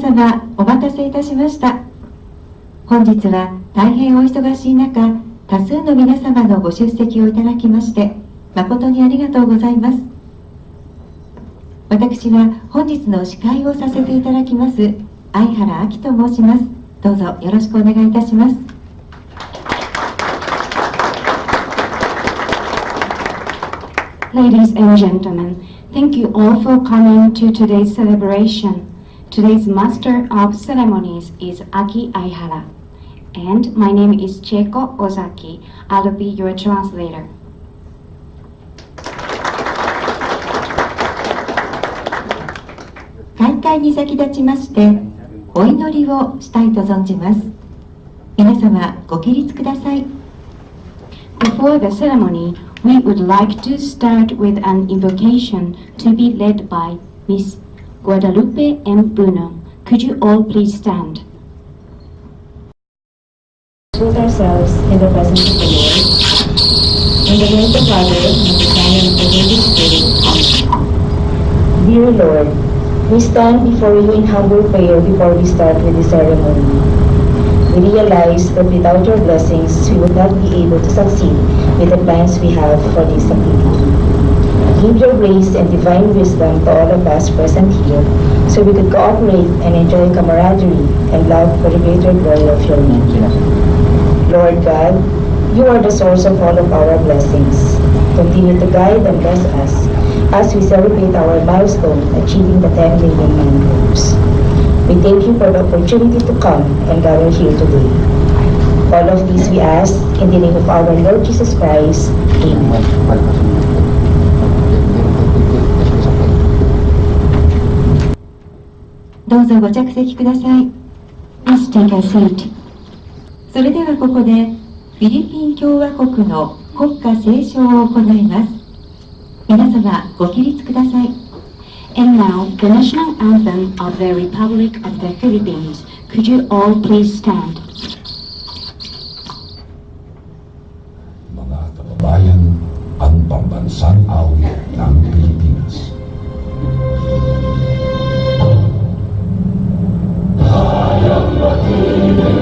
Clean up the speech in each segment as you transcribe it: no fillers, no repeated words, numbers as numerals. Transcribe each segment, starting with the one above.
様、お待たせいたしました。本日は大変お忙しい中、多数の皆様のご出席をいただきまして、誠にありがとうございます。私は本日の司会をさせていただきます、相原亜希と申します。どうぞよろしくお願いいたします。Ladies and gentlemen, thank you all for coming to today's celebration. Today's Master of Ceremonies is Aki Aihara, and my name is Chieko Ozaki. I'll be your translator. 開会に先立ちまして、お祈りをしたいと存じます。皆様、ご起立ください。Before the ceremony, we would like to start with an invocation to be led by Miss Guadalupe M. Bruno. Could you all please stand? Put ourselves in the presence of the Lord. In the name of the Father, and of the Son, and of the Holy Spirit. Amen. Dear Lord, we stand before you in humble prayer before we start with the ceremony. We realize that without your blessings, we would not be able to succeed with the plans we have for this activity. Give your grace and divine wisdom to all of us present here, so we could cooperate and enjoy camaraderie and love for the greater glory of your name. Lord God, you are the source of all of our blessings. Continue to guide and bless us as we celebrate our milestone achieving the 10 million mangroves. We thank you for the opportunity to come and gather here today. All of this we ask in the name of our Lord Jesus Christ. Amen. どうぞご着席ください。Please take a seat. それではここで、フィリピン共和国の国歌斉唱を行います。皆様、ご起立ください。And now, the national anthem of the Republic of the Philippines. Could you all please stand? Mga kababayan, ang pambansang awit ng Pilipinas. Hayang magiging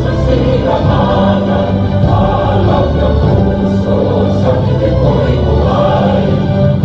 sa silanganan, alam ng puso sa piling ko'y buhay.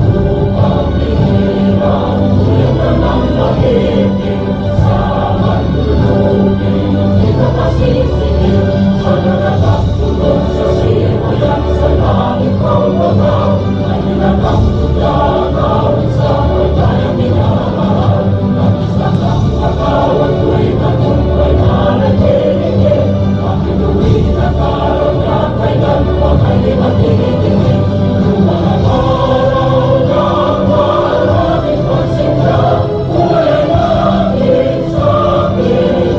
Upang lihirang tulungan ng mahiging sa manlulubing, ikapasisingin sa nakapagtulog sa simulan sa langit kong babaw, ay hinatang tugyagaw sa pagkayang minamahal. Ang isang ang akawan ko'y tagumpay na nagkiligin, makinuwi na parang na kailan wag ay matigilin. Yung mga araw ng maraming pagsimula, kulay langit sa piling.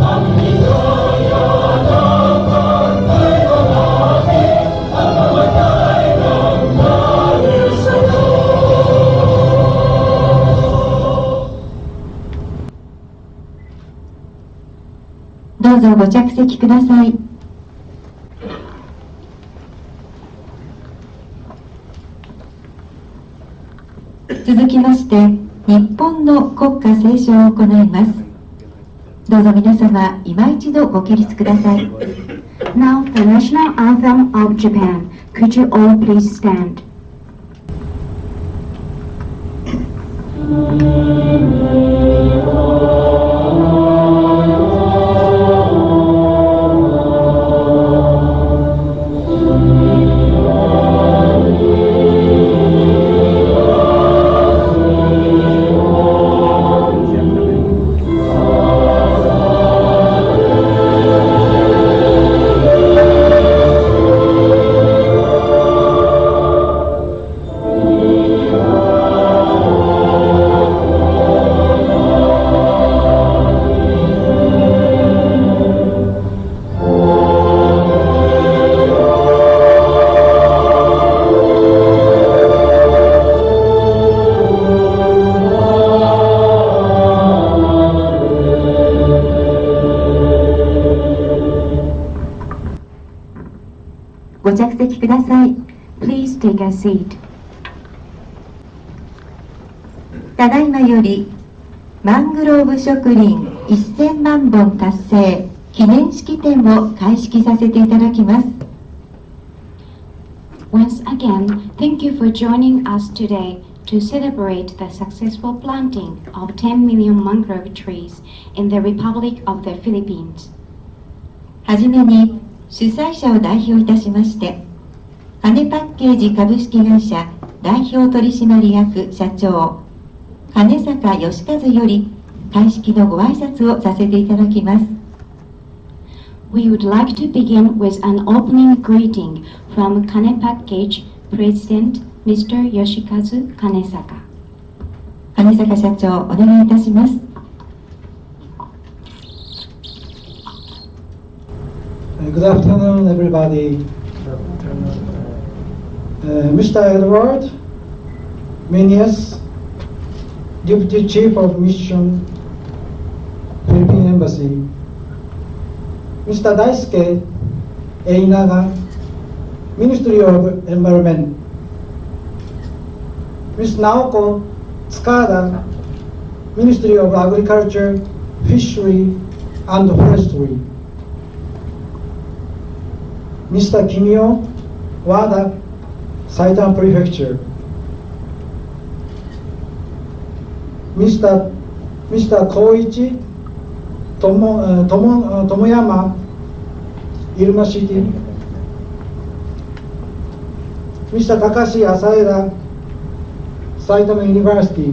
Ang ligaya ng pagkay malaki, ang mamatay ng dahil sa'yo. どうぞご着席ください。続きまして、日本の国歌斉唱を行います。どうぞ皆様、今一度ご起立ください。Now, the national anthem of Japan. Could you all please stand? Please take a seat. ただいまよりマングローブ植林1000万本達成記念式典を開式させていただきます。Once again, thank you for joining us today to celebrate the successful planting of 10 million mangrove trees in the Republic of the Philippines. はじめに主催者を代表いたしまして、金パッケージ株式会社代表取締役社長金坂義和より開式のご挨拶をさせていただきます。We would like to begin with an opening greeting from Kane Package President Mr. Yoshikazu Kanesaka. 金坂社長、お願いいたします。Good afternoon, everybody. Mr. Edward Menias, Deputy Chief of Mission, Philippine Embassy. Mr. Daisuke Einaga, Ministry of Environment. Ms. Naoko Tsukada, Ministry of Agriculture, Fishery and Forestry. Mr. Kimio Wada, Saitama Prefecture. Mr. Koichi Tomoyama, Ilma City. Mr. Takashi Asaira, Saitama University.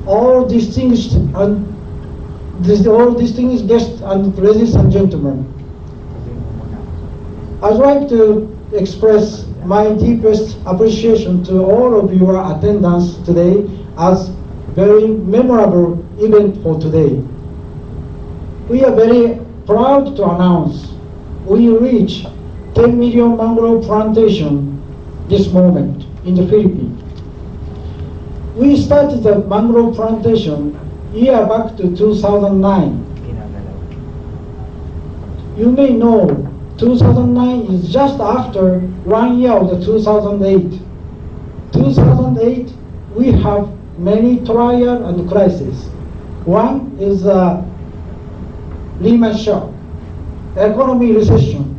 All distinguished guests and ladies and gentlemen, I'd like to express my deepest appreciation to all of your attendance today as very memorable event for today. We are very proud to announce we reach 10 million mangrove plantation this moment in the Philippines. We started the mangrove plantation year back to 2009. You may know 2009 is just after 1 year of the 2008. 2008, we have many trial and crises. One is Lehman shock, economy recession.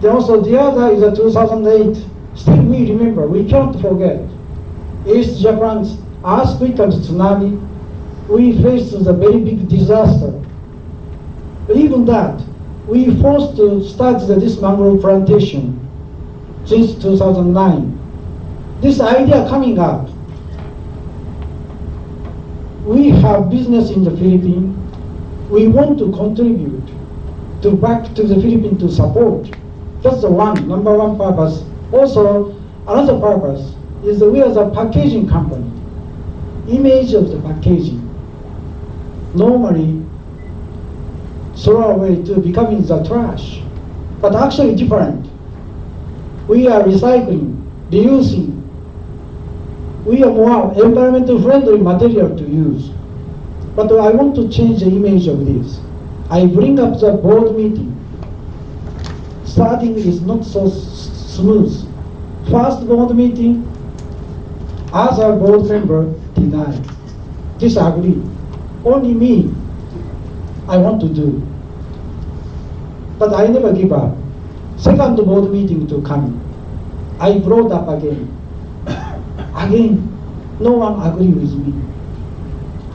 Also the other is 2008. Still we remember, we can't forget. East Japan's earthquake and tsunami. We faced a very big disaster. But even that, we forced to start this mangrove plantation since 2009. This idea coming up, we have business in the Philippines. We want to contribute back to the Philippines to support. That's the number one purpose. Also, another purpose is that we are the packaging company. Image of the packaging. Normally, throw away to becoming the trash, but actually different. We are recycling, reusing. We are more environmental friendly material to use. But I want to change the image of this. I bring up the board meeting. Starting is not so smooth. First board meeting, other board member deny, disagree. Only me, I want to do. But I never give up. Second board meeting to come. I brought up again. Again, no one agree with me.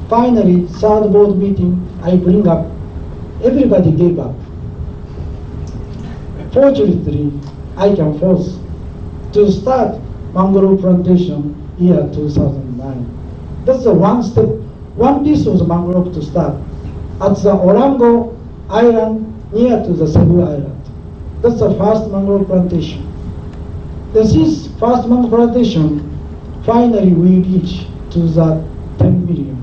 Finally, third board meeting, I bring up. Everybody gave up. Fortunately, I can force to start mangrove plantation year 2009. That's the one step, one piece of the mangrove to start at the Orango Island near to the Cebu Island. That's the first mangrove plantation. This is first mangrove plantation. Finally, we reach to the 10 million.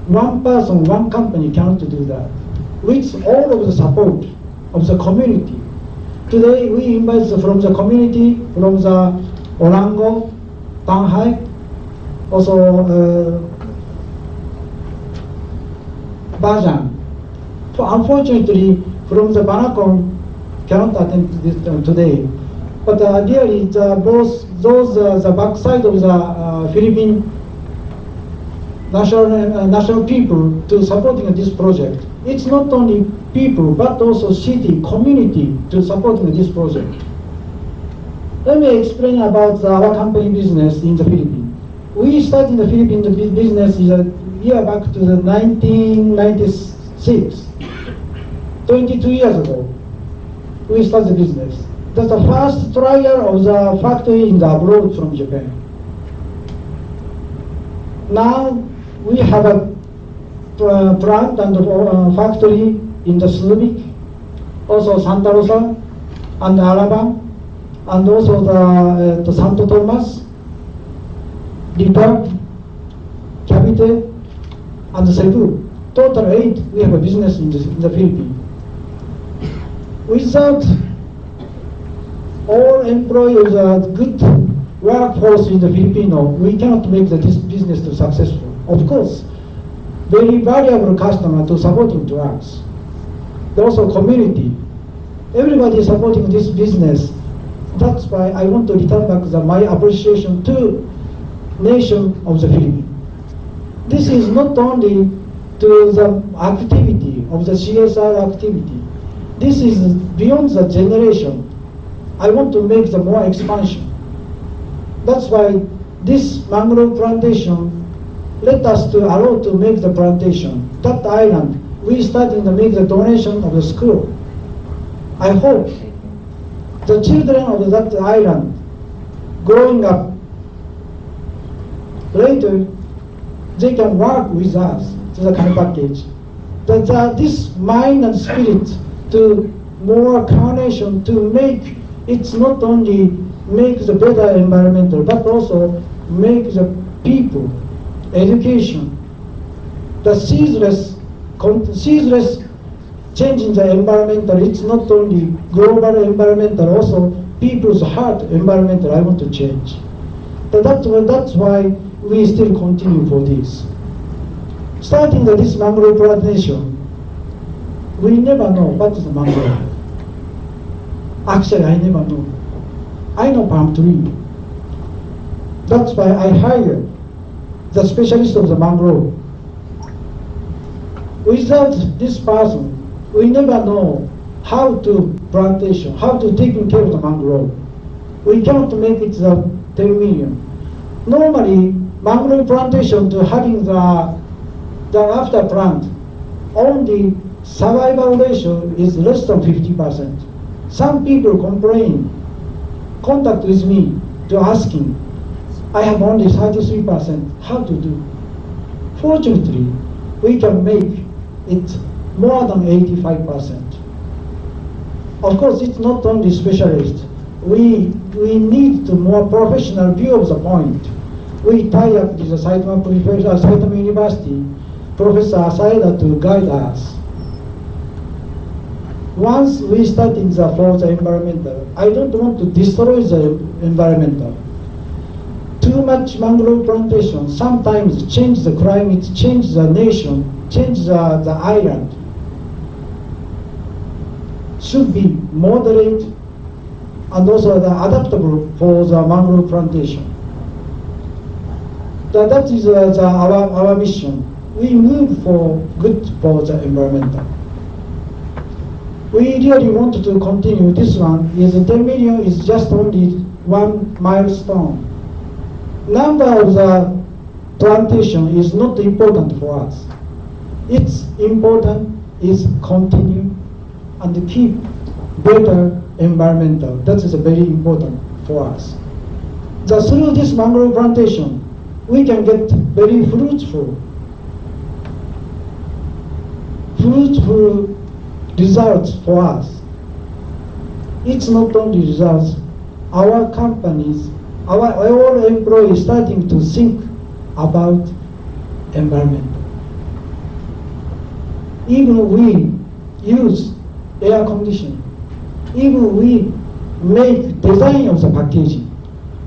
One person, one company cannot do that. With all of the support of the community. Today, we invite from the community, from the Orango, Tanghai, also Bajan. So unfortunately, from the Banacom cannot attend this today. But really, both those the backside of the Philippine national people to supporting this project. It's not only people, but also city, community to supporting this project. Let me explain about our company business in the Philippines. We started in the Philippines the business a year back to the 1996. 22 years ago, we started the business. That's the first trial of the factory in the abroad from Japan. Now we have a plant and factory in the Subic, also Santa Rosa and Alabama, and also the Santo Tomas, Lipa, Cavite, and Cebu. Total 8 we have a business in the Philippines. Without all employees a good workforce in the Filipino, we cannot make this business successful. Of course, very valuable customer to supporting to us. Also community, everybody is supporting this business. That's why I want to return back my appreciation to nation of the Philippines. This is not only to the activity of the CSR activity. This is beyond the generation. I want to make the more expansion. That's why this mangrove plantation let us to allow to make the plantation. That island, we started to make the donation of the school. I hope the children of that island growing up later, they can work with us to the kind of package. This mind and spirit to more carnation to make it's not only make the better environmental, but also make the people education. The ceaseless change in the environmental. It's not only global environmental, also people's heart environmental. I want to change. But that's why we still continue for this. Starting this mangrove plantation, we never know what is the mangrove. Actually, I never know. I know palm tree. That's why I hired the specialist of the mangrove. Without this person, we never know how to plantation, how to take care of the mangrove. We cannot make it 10 million. Normally, mangrove plantation to having the after plant, only survival ratio is less than 50%. Some people complain, contact with me to asking, I have only 33%, how to do? Fortunately, we can make it more than 85%. Of course, it's not only specialists. We need to more professional view of the point. We tie up with the Saitama University, Professor Asaida to guide us. Once we start in for the environmental, I don't want to destroy the environmental. Too much mangrove plantation sometimes change the climate, change the nation, change the island. Should be moderate and also adaptable for the mangrove plantation. That is our mission. We move for good for the environmental. We really wanted to continue. This one is 10 million is just only one milestone. Number of the plantation is not important for us. It's important is continue and keep better environmental. That is very important for us. Through this mangrove plantation, we can get very fruitful results for us. It's not only results, our companies, our employees starting to think about environment. Even we use air conditioning, even we make design of the packaging,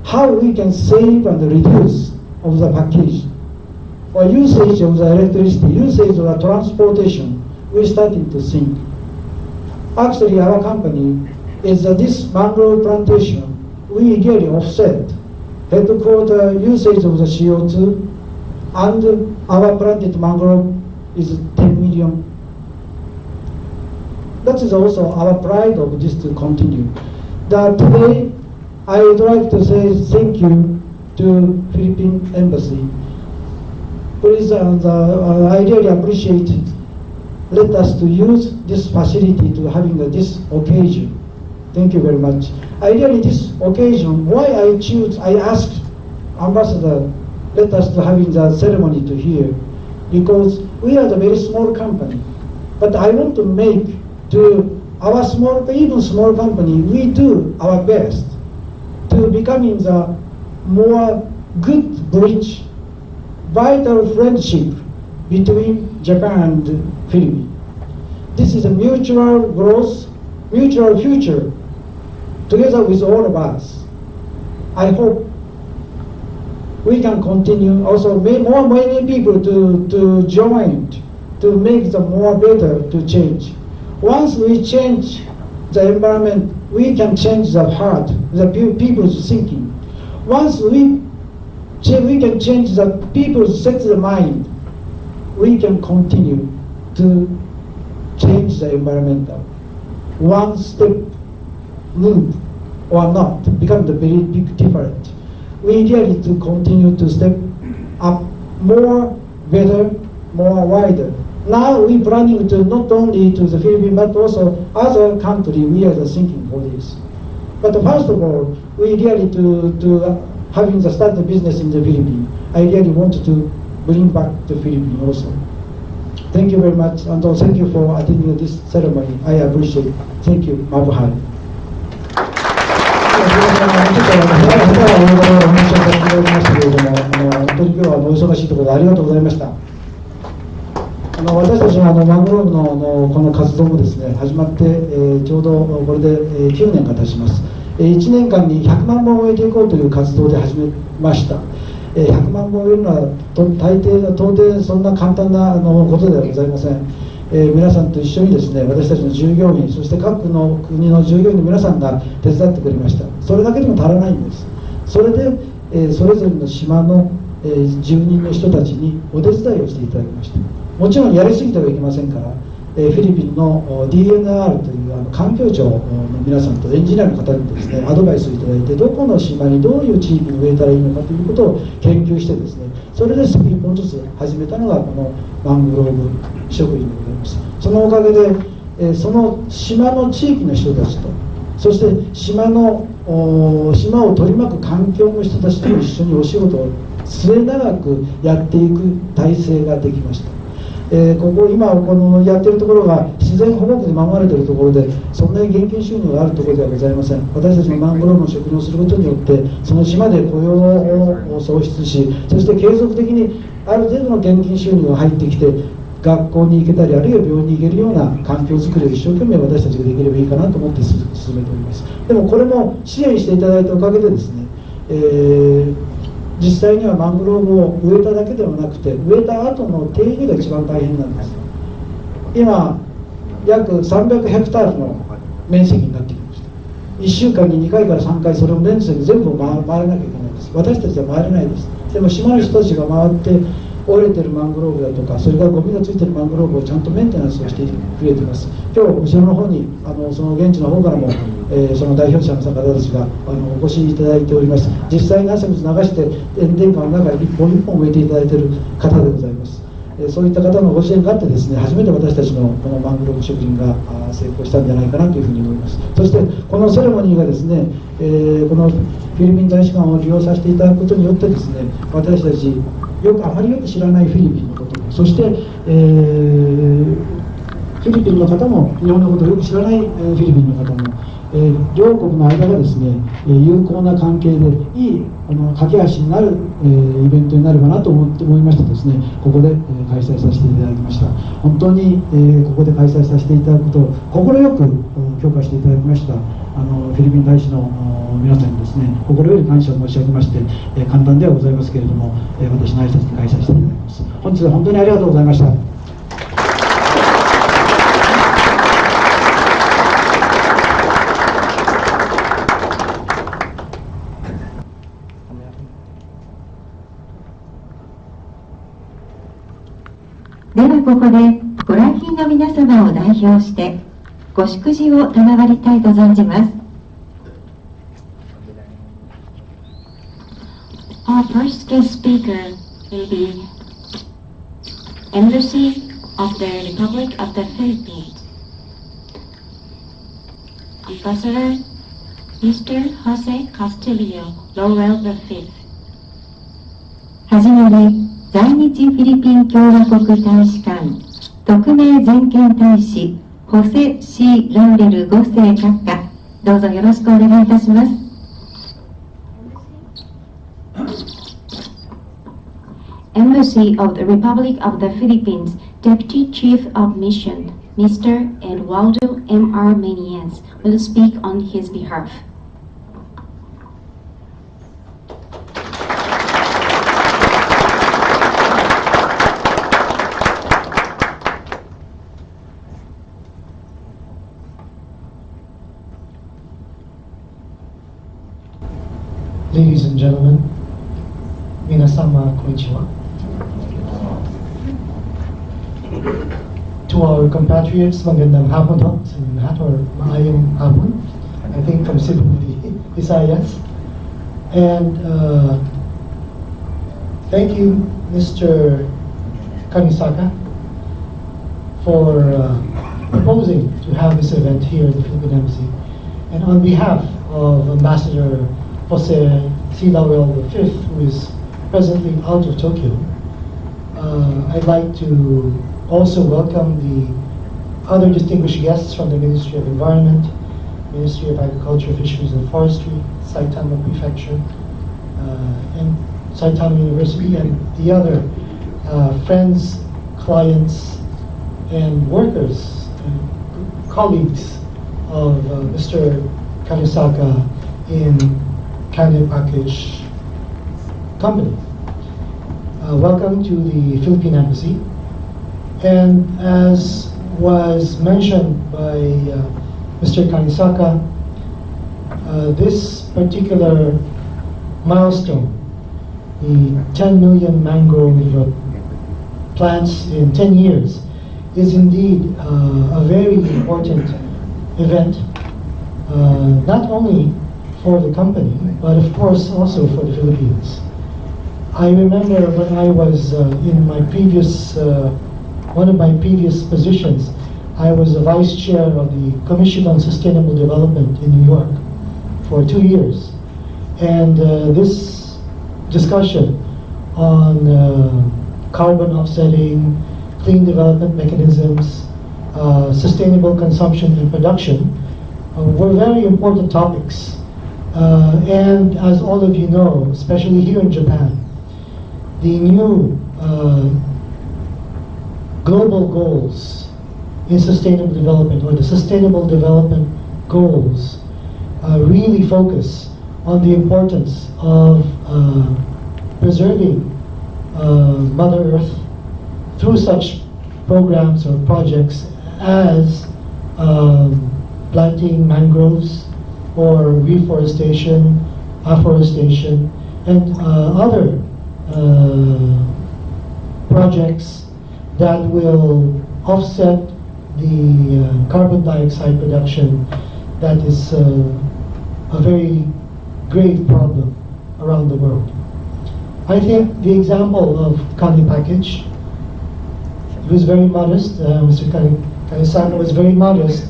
how we can save and reduce of the package, or usage of the electricity, usage of the transportation, we're starting to think. Actually, our company is this mangrove plantation, we really offset headquarter usage of the CO2 and our planted mangrove is 10 million. That is also our pride of this to continue. Today, I would like to say thank you to Philippine Embassy. Please, I really appreciate it. Let us to use this facility to having this occasion. Thank you very much. I really this occasion, why I asked Ambassador, let us to having the ceremony to here, because we are a very small company. But I want to make to our small, even small company, we do our best to becoming the more good bridge, vital friendship between Japan and Philippines. This is a mutual growth, mutual future, together with all of us. I hope we can continue also many people to join, to make the more better to change. Once we change the environment, we can change the heart, the people's thinking. Once we can change the people's set of mind, we can continue to change the environmental. One step move or not become the very big difference. We really to continue to step up more, better, more wider. Now we planning to not only to the Philippines but also other country. We are thinking for this. But first of all, we really to having the start the business in the Philippines. I really want to bring back the Philippines also. Thank you very much, and thank you for attending this ceremony. I appreciate it. Thank you. Mabuhay. 本当に今日はお忙しいところでありがとうございました。私たちのマングローブのこの活動もですね、始まって、ちょうどこれで、9年が経ちます。1年間に100万本を植えていこうという活動で始めました。100万本を植えるのは到底そんな簡単なことではございません。皆さんと一緒にですね、私たちの従業員、そして各の国の従業員の皆さんが手伝ってくれました。それだけでも足らないんです。それで、それぞれの島の、住人の人たちにお手伝いをしていただきました。もちろんやりすぎてはいけませんから、フィリピンの DNR という環境庁の皆さんとエンジニアの方にですね、アドバイスをいただいて、どこの島にどういう地域に植えたらいいのかということを研究してですね、それで一本ずつ始めたのがこのマングローブ植林でございます。そのおかげで、その島の地域の人たちと、そして島を取り巻く環境の人たちと一緒にお仕事を末永くやっていく体制ができました。ここ今このやっているところが自然保護区で守られているところで、そんなに現金収入があるところではございません。私たちのマングローブの植林をすることによって、その島で雇用を創出し、そして継続的にある程度の現金収入が入ってきて、学校に行けたり、あるいは病院に行けるような環境づくりを一生懸命私たちができればいいかなと思って進めております。でもこれも支援していただいたおかげでですね、実際にはマングローブを植えただけではなくて、植えた後の手入れが一番大変なんです。今約300ヘクタールの面積になってきました。1週間に2回から3回それを面積全部回らなきゃいけないんです。私たちは回れないです。でも島の人たちが回って折れてるマングローブだとか、それからゴミがついてるマングローブをちゃんとメンテナンスをしてくれています。今日後ろの方にその現地の方からも、その代表者の方たちがお越しいただいております。実際に汗水流して炎天下の中に一本一本植えていただいている方でございます。そういった方のご支援があってですね、初めて私たちのこのマングローブ植林が成功したんじゃないかなというふうに思います。そしてこのセレモニーがですね、このフィリピン大使館を利用させていただくことによってですね、私たちあまりよく知らないフィリピンのこと、そして、フィリピンの方も日本のことをよく知らないフィリピンの方も、両国の間がですね、友好な関係でいい架け橋になる、イベントになればなと思いましてですね、ここで、開催させていただきました。本当に、ここで開催させていただくことを快く許可していただきましたフィリピン大使の皆さんにですね、心より感謝を申し上げまして、簡単ではございますけれども、私の挨拶で開催していただきます。本日は本当にありがとうございました。はここでご来賓の皆様を代表してご祝辞を賜りたいと存じます。Our first guest speaker will be Embassy of the Republic of the Philippines, Ambassador Mr. Jose Castillo Lowell V. はじめに在日フィリピン共和国大使館特命全権大使ホセ・シー・ラウレル5世閣下、どうぞよろしくお願いいたします。Embassy of the Republic of the Philippines Deputy Chief of Mission Mr. Eduardo M.R. Meneses will speak on his behalf. Ladies and gentlemen, minasama konnichiwa. To our compatriots, magandang hapon ho sa inyong lahat, or maayong hapon, I think from Cebu, Visayas. And thank you, Mr. Kanisaka, for proposing to have this event here at the Philippine Embassy. And on behalf of Ambassador Jose C. Lowell V, who is presently out of Tokyo, I'd like to also welcome the other distinguished guests from the Ministry of Environment, Ministry of Agriculture, Fisheries and Forestry, Saitama Prefecture, and Saitama University, and the other friends, clients, and workers, and colleagues of Mr. Kanisaka in Kane Package Company. Welcome to the Philippine Embassy. And as was mentioned by Mr. Kanisaka, this particular milestone, the 10 million mangrove plants in 10 years, is indeed a very important event, not only for the company, but of course also for the Philippines. I remember when I was in my previous, one of my previous positions, I was the vice chair of the Commission on Sustainable Development in New York for 2 years. And this discussion on carbon offsetting, clean development mechanisms, sustainable consumption and production were very important topics. And as all of you know, especially here in Japan, the new global goals in sustainable development, or the sustainable development goals, really focus on the importance of preserving Mother Earth through such programs or projects as planting mangroves, or reforestation, afforestation, and other projects that will offset the carbon dioxide production that is a very grave problem around the world. I think the example of Kani Package, it was very modest. Mr. Kanisaka was very modest.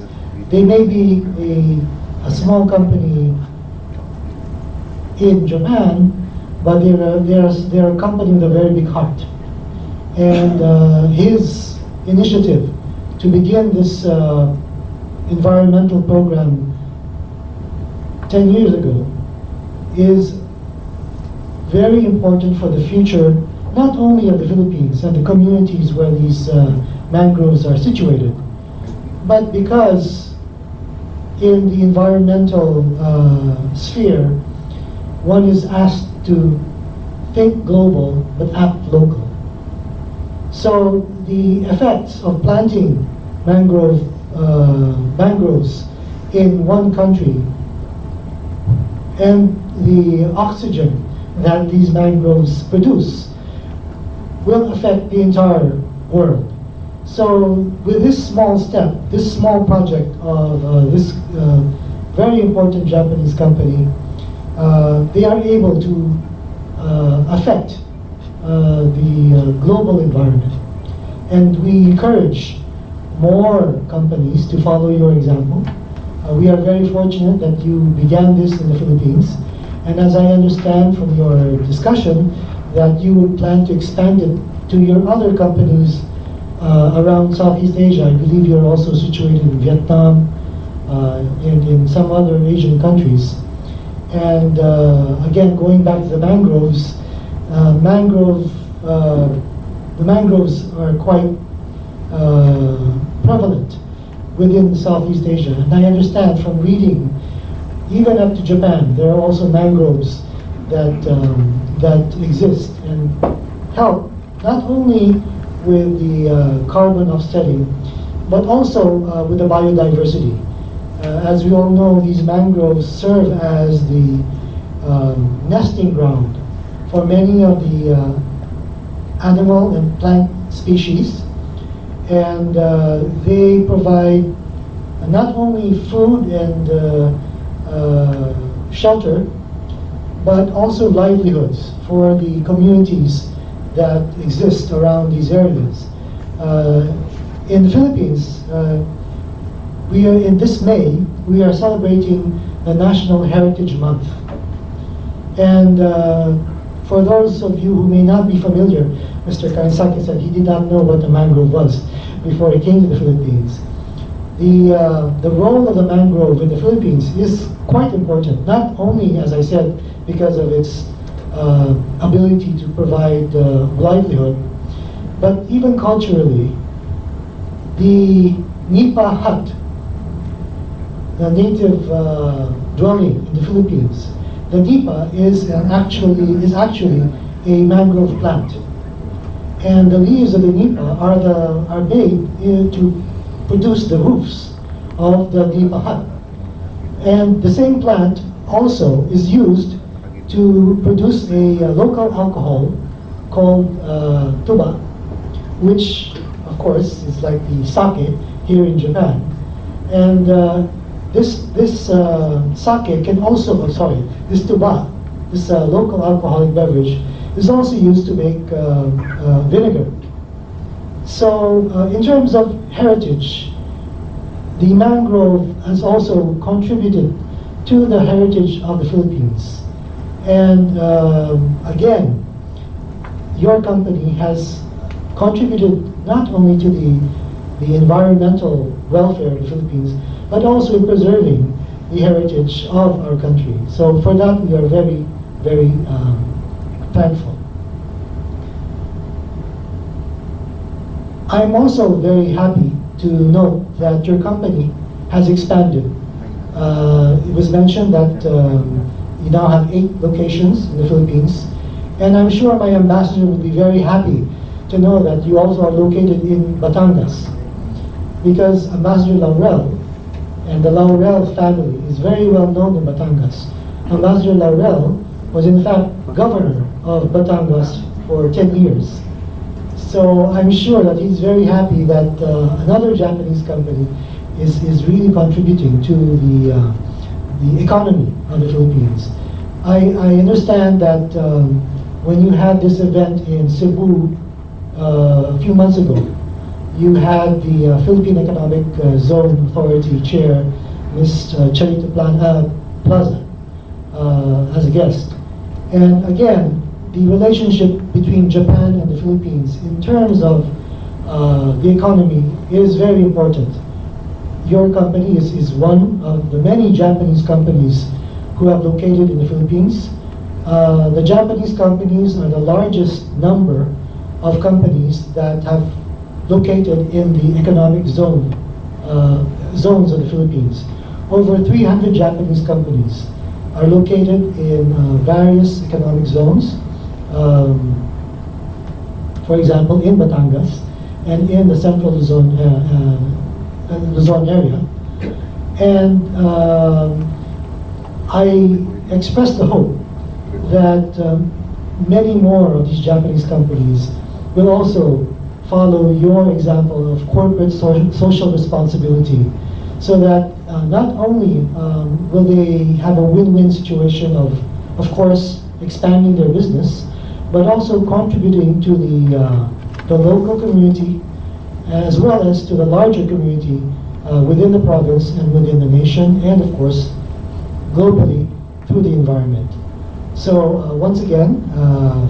They may be a small company in Japan, but they're a company with a very big heart. And his initiative to begin this environmental program 10 years ago is very important for the future, not only of the Philippines and the communities where these mangroves are situated, but because in the environmental sphere, one is asked to think global but act local. So the effects of planting mangroves in one country and the oxygen that these mangroves produce will affect the entire world. So with this small step, this small project of this very important Japanese company, they are able to affect the global environment. And we encourage more companies to follow your example. We are very fortunate that you began this in the Philippines. And as I understand from your discussion, that you would plan to expand it to your other companies around Southeast Asia. I believe you're also situated in Vietnam and in some other Asian countries. And again, going back to the mangroves, the mangroves are quite prevalent within Southeast Asia. And I understand from reading, even up to Japan, there are also mangroves that exist and help not only with the carbon offsetting, but also with the biodiversity. As we all know, these mangroves serve as the nesting ground for many of the animal and plant species, and they provide not only food and shelter, but also livelihoods for the communities that exist around these areas. In the Philippines, we are in this May, we are celebrating the National Heritage Month. And for those of you who may not be familiar, Mr. Kanisaki said he did not know what a mangrove was before he came to the Philippines. The role of the mangrove in the Philippines is quite important, not only, as I said, because of its ability to provide livelihood, but even culturally. The nipa hut, the native dwelling in the Philippines, the nipa is actually a mangrove plant, and the leaves of the nipa are made to produce the roofs of the nipa hut. And the same plant also is used to produce a local alcohol called tuba, which of course is like the sake here in Japan. And this sake can also, this tuba, this local alcoholic beverage, is also used to make vinegar. So in terms of heritage, the mangrove has also contributed to the heritage of the Philippines. And again, your company has contributed not only to the environmental welfare of the Philippines, but also in preserving the heritage of our country. So for that, we are very, very thankful. I'm also very happy to note that your company has expanded. It was mentioned that you now have 8 locations in the Philippines, and I'm sure my ambassador will be very happy to know that you also are located in Batangas, because Ambassador Laurel and the Laurel family is very well known in Batangas. Ambassador Laurel was in fact governor of Batangas for 10 years. So I'm sure that he's very happy that another Japanese company is really contributing to the economy of the Philippines. I understand that when you had this event in Cebu a few months ago, you had the Philippine Economic Zone Authority Chair, Ms. Charita Plaza, as a guest. And again, the relationship between Japan and the Philippines in terms of the economy is very important. Your company is one of the many Japanese companies who have located in the Philippines. The Japanese companies are the largest number of companies that have located in the economic zones of the Philippines. Over 300 Japanese companies are located in various economic zones. For example, in Batangas and in the central Luzon area. And I express the hope that many more of these Japanese companies will also follow your example of corporate social responsibility, so that not only will they have a win-win situation of course, expanding their business, but also contributing to the local community as well as to the larger community within the province and within the nation, and of course, globally through the environment. So once again,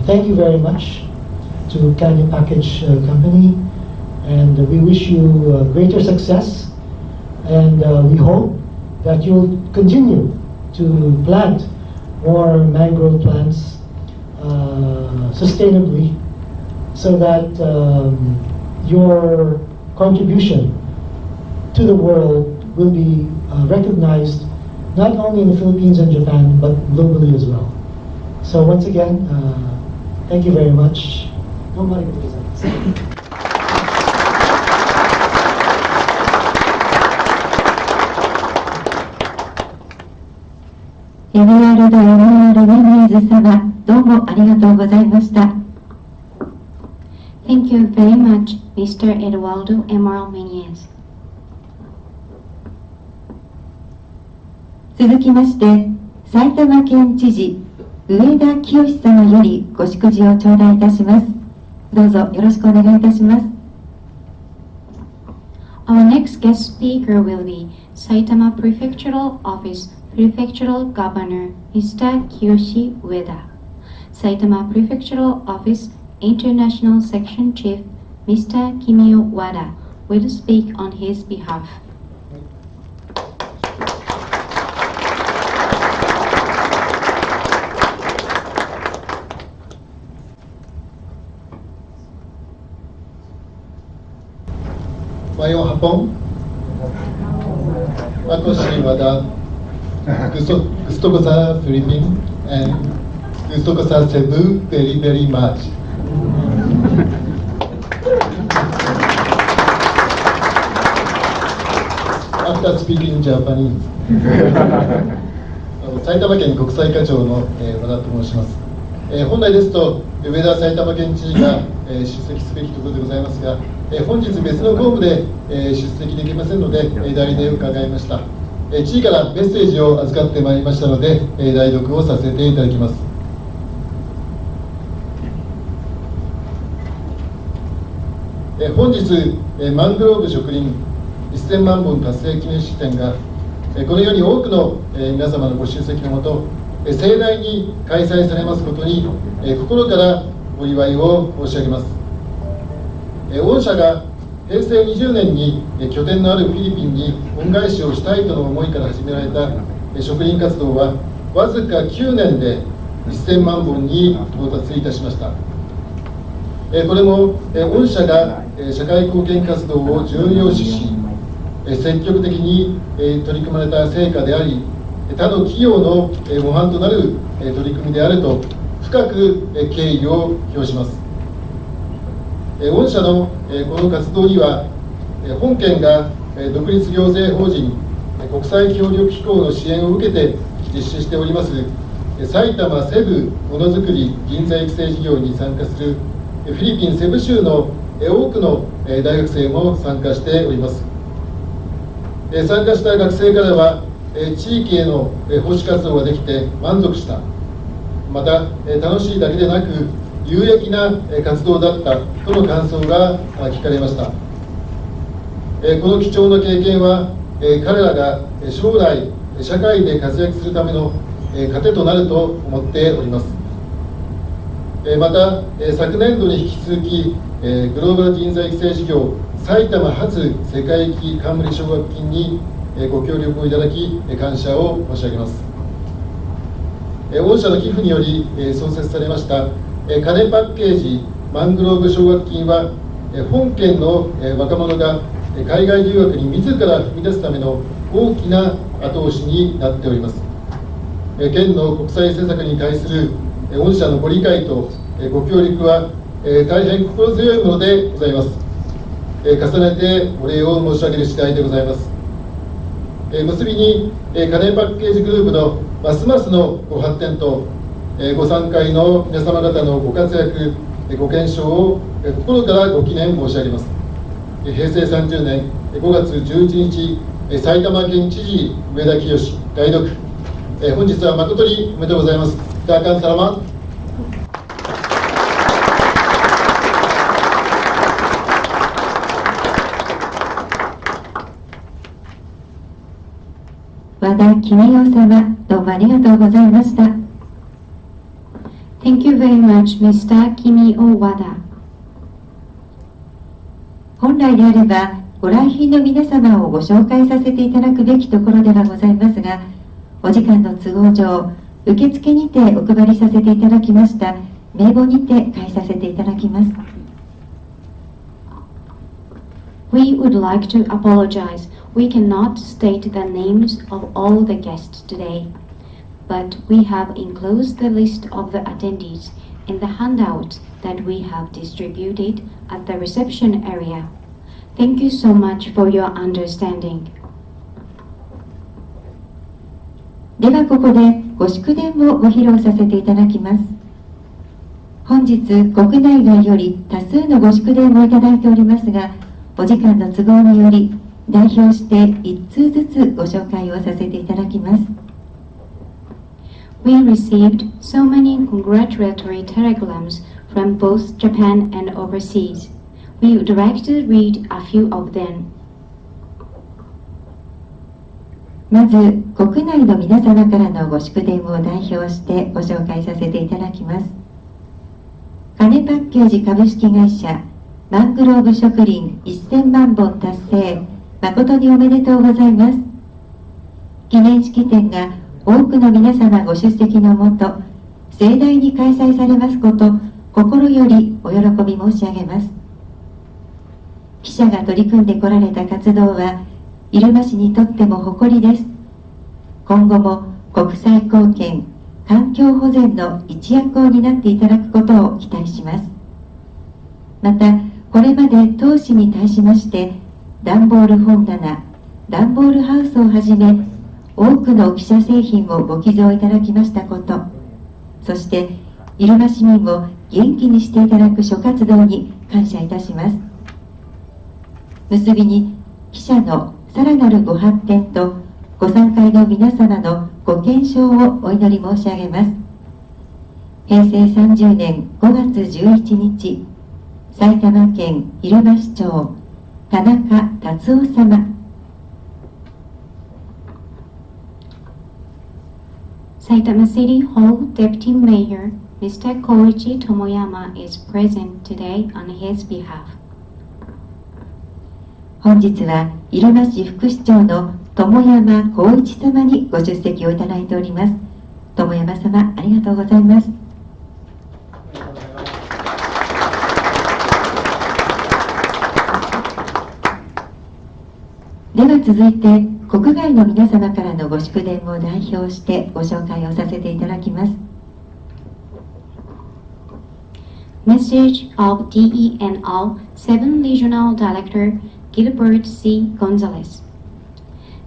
thank you very much to Canyon Package Company, and we wish you greater success, and we hope that you'll continue to plant more mangrove plants sustainably, so that your contribution to the world will be recognized not only in the Philippines and Japan, but globally as well. So once again, thank you very much. どうもありがとうございます。エドワルド・エマール・メニーズ様、どうもありがとうございました。Thank you very much, Mr. Eduardo Emerald Menez. 続きまして、埼玉県知事、上田清様よりご祝辞を頂戴いたします。どうぞよろしくお願いいたします。Our next guest speaker will be Saitama Prefectural Office Prefectural Governor Mr. Kiyoshi Ueda. Saitama Prefectural Office International Section Chief Mr. Kimio Wada will speak on his behalf. マヨハポン、Ako si Wada, gusto ko sa Philippines and gusto ko sa Cebu very very much. After speaking Japanese. 埼玉県国際課長の和田と申します。本来ですと上田埼玉県知事が出席すべきところでございますが、本日別の公務で出席できませんので代理で伺いました。知事からメッセージを預かってまいりましたので代読をさせていただきます。本日マングローブ植林1000万本達成記念式典がこのように多くの皆様のご出席のもと盛大に開催されますことに心からお祝いを申し上げます。御社が平成20年に拠点のあるフィリピンに恩返しをしたいとの思いから始められた植林活動はわずか9年で1000万本に到達いたしました。これも御社が社会貢献活動を重要視し積極的に取り組まれた成果であり、他の企業の模範となる取り組みであると深く敬意を表します。御社のこの活動には本県が独立行政法人国際協力機構の支援を受けて実施しております埼玉セブものづくり人材育成事業に参加するフィリピンセブ州の多くの大学生も参加しております。参加した学生からは地域への奉仕活動ができて満足した、また楽しいだけでなく有益な活動だったとの感想が聞かれました。この貴重な経験は彼らが将来社会で活躍するための糧となると思っております。また昨年度に引き続きグローバル人材育成事業埼玉発世界的冠奨学金にご協力をいただき感謝を申し上げます。御社の寄付により創設されました金パッケージマングローブ奨学金は本県の若者が海外留学に自ら踏み出すための大きな後押しになっております。県の国際施策に対する御社のご理解とご協力は大変心強いものでございます。重ねてお礼を申し上げる次第でございます。結びに金パッケージグループのますますのご発展とご参会の皆様方のご活躍ご健勝を心からご記念申し上げます。平成30年5月11日、埼玉県知事上田清代読。本日は誠におめでとうございます。ダーカンサラマ。和田公夫様、どうもありがとうございました。Thank you very much, Mr. Kimio Wada. 本来であれば、ご来賓の皆様をご紹介させていただくべきところではございますが、お時間の都合上、受付にてお配りさせていただきました名簿にて返させていただきます。We would like to apologize. We cannot state the names of all the guests today, but we have enclosed the list of the attendees in the handouts that we have distributed at the reception area. Thank you so much for your understanding. ではここでご祝電をご披露させていただきます。本日国内外より多数のご祝電をいただいておりますが、お時間の都合により代表して1通ずつご紹介をさせていただきます。We received so many congratulatory telegrams from both Japan and overseas. We would like to read a few of them. まず国内の皆様からのご祝電を代表してご紹介させていただきます。金パッケージ株式会社マングローブ植林1000万本達成、誠におめでとうございます。記念式典が多くの皆様ご出席のもと盛大に開催されますこと、心よりお喜び申し上げます。記者が取り組んでこられた活動は入間市にとっても誇りです。今後も国際貢献、環境保全の一役を担っていただくことを期待します。また、これまで当市に対しまして、段ボール本棚、段ボールハウスをはじめ、多くの記者製品をご寄贈いただきましたこと、そして入間市民を元気にしていただく諸活動に感謝いたします。結びに、記者のさらなるご発展とご参会の皆様のご健勝をお祈り申し上げます。平成30年5月11日、埼玉県入間市長、田中達夫様。Saitama City Hall Deputy Mayor Mr. Koichi Tomoyama is present today on his behalf. 本日は入間市副市長の友山光一様にご出席をいただいております。友山様、ありがとうございます。では続いて国外の皆様からのご祝電を代表してご紹介をさせていただきます。Message of DENR 7 Regional Director Gilbert C. Gonzalez.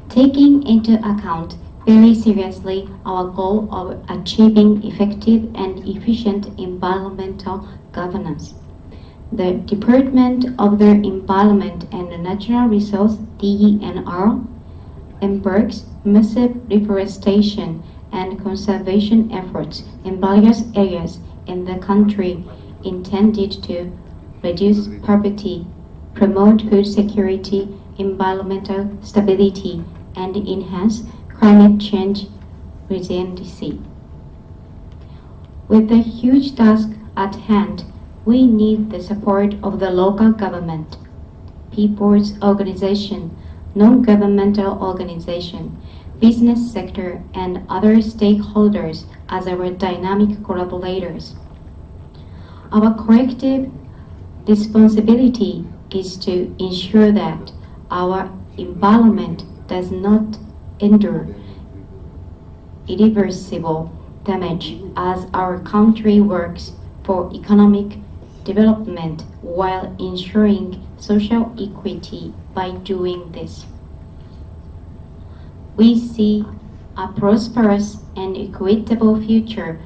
Taking into account very seriously our goal of achieving effective and efficient environmental governance, the Department of the Environment and Natural Resource DENR embarks massive reforestation and conservation efforts in various areas in the country intended to reduce poverty, promote food security, environmental stability, and enhance climate change resiliency. With the huge task at hand, we need the support of the local government, people's organization, non-governmental organization, business sector, and other stakeholders as our dynamic collaborators. Our collective responsibility is to ensure that our environment does not endure irreversible damage as our country works for economic development while ensuring social equity by doing this. We see a prosperous and equitable future,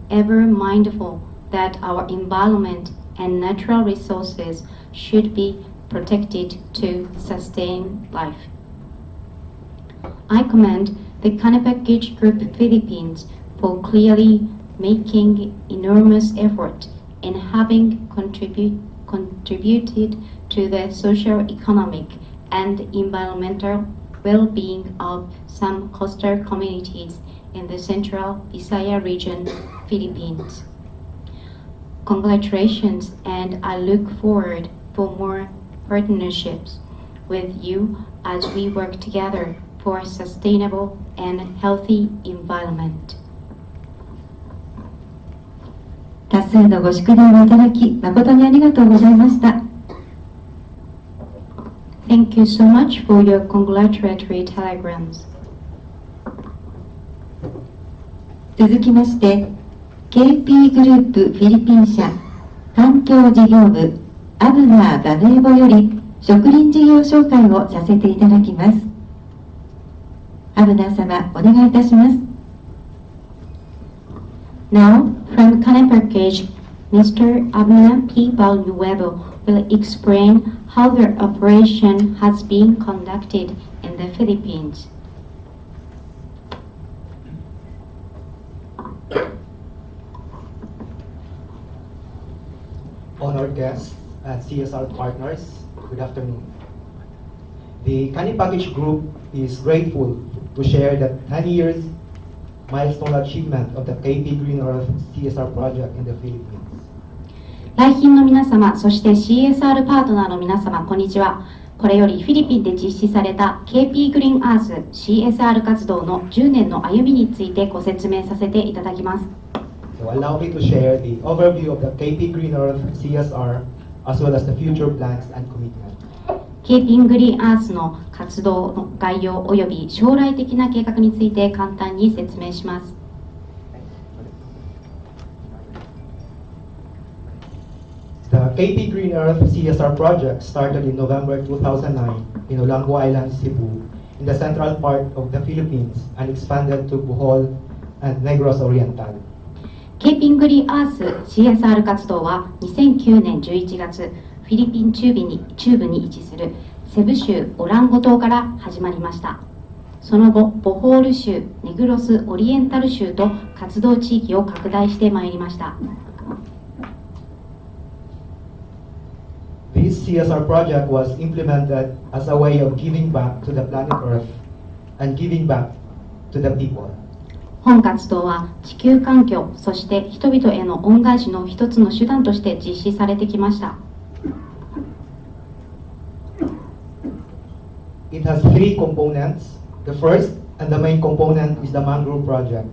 ever mindful that our environment and natural resources should be protected to sustain life. I commend the Kanepackage Group Philippines for clearly making enormous effort in having contributed to the socio-economic and environmental well-being of some coastal communities in the Central Visayas region, Philippines. Congratulations, and I look forward for more partnerships with you as we work together for a sustainable and healthy environment. 多数のご祝電をいただき、誠にありがとうございました。Thank you so much for your congratulatory telegrams. 続きまして、KP グループフィリピン社環境事業部アブナー・バネーボより植林事業紹介をさせていただきます。アブナー様、お願いいたします。Now, from Kanepackage, Mr. Abner P. Balnuevo will explain how their operation has been conducted in the Philippines. Honored guests and CSR partners, good afternoon. The Kanepackage Group is grateful to share the 10 years milestone achievement of the KP Green Earth CSR project in the Philippines. 来賓の皆様、そして CSR パートナーの皆様、こんにちは。これよりフィリピンで実施された KP グリーンアース CSR 活動の10年の歩みについてご説明させていただきます。So allow me to share the overview of the KP Green Earth CSR as well as the future plans and commitments. KP グリーンアースの活動の概要及び将来的な計画について簡単に説明します。The KP Green Earth CSR project started in November 2009 in Olango Island, Cebu, in the central part of the Philippines and expanded to Bohol and Negros Oriental. KP グリーンアース CSR 活動は2009年11月、フィリピン中部に位置するセブ州オランゴ島から始まりました。その後、ボホール州、ネグロスオリエンタル州と活動地域を拡大してまいりました。This CSR project was implemented as a way of giving back to the planet Earth and giving back to the people. 本活動は地球環境、そして人々への恩返しの一つの手段として実施されてきました。It has three components. The first and the main component is the Mangrove project.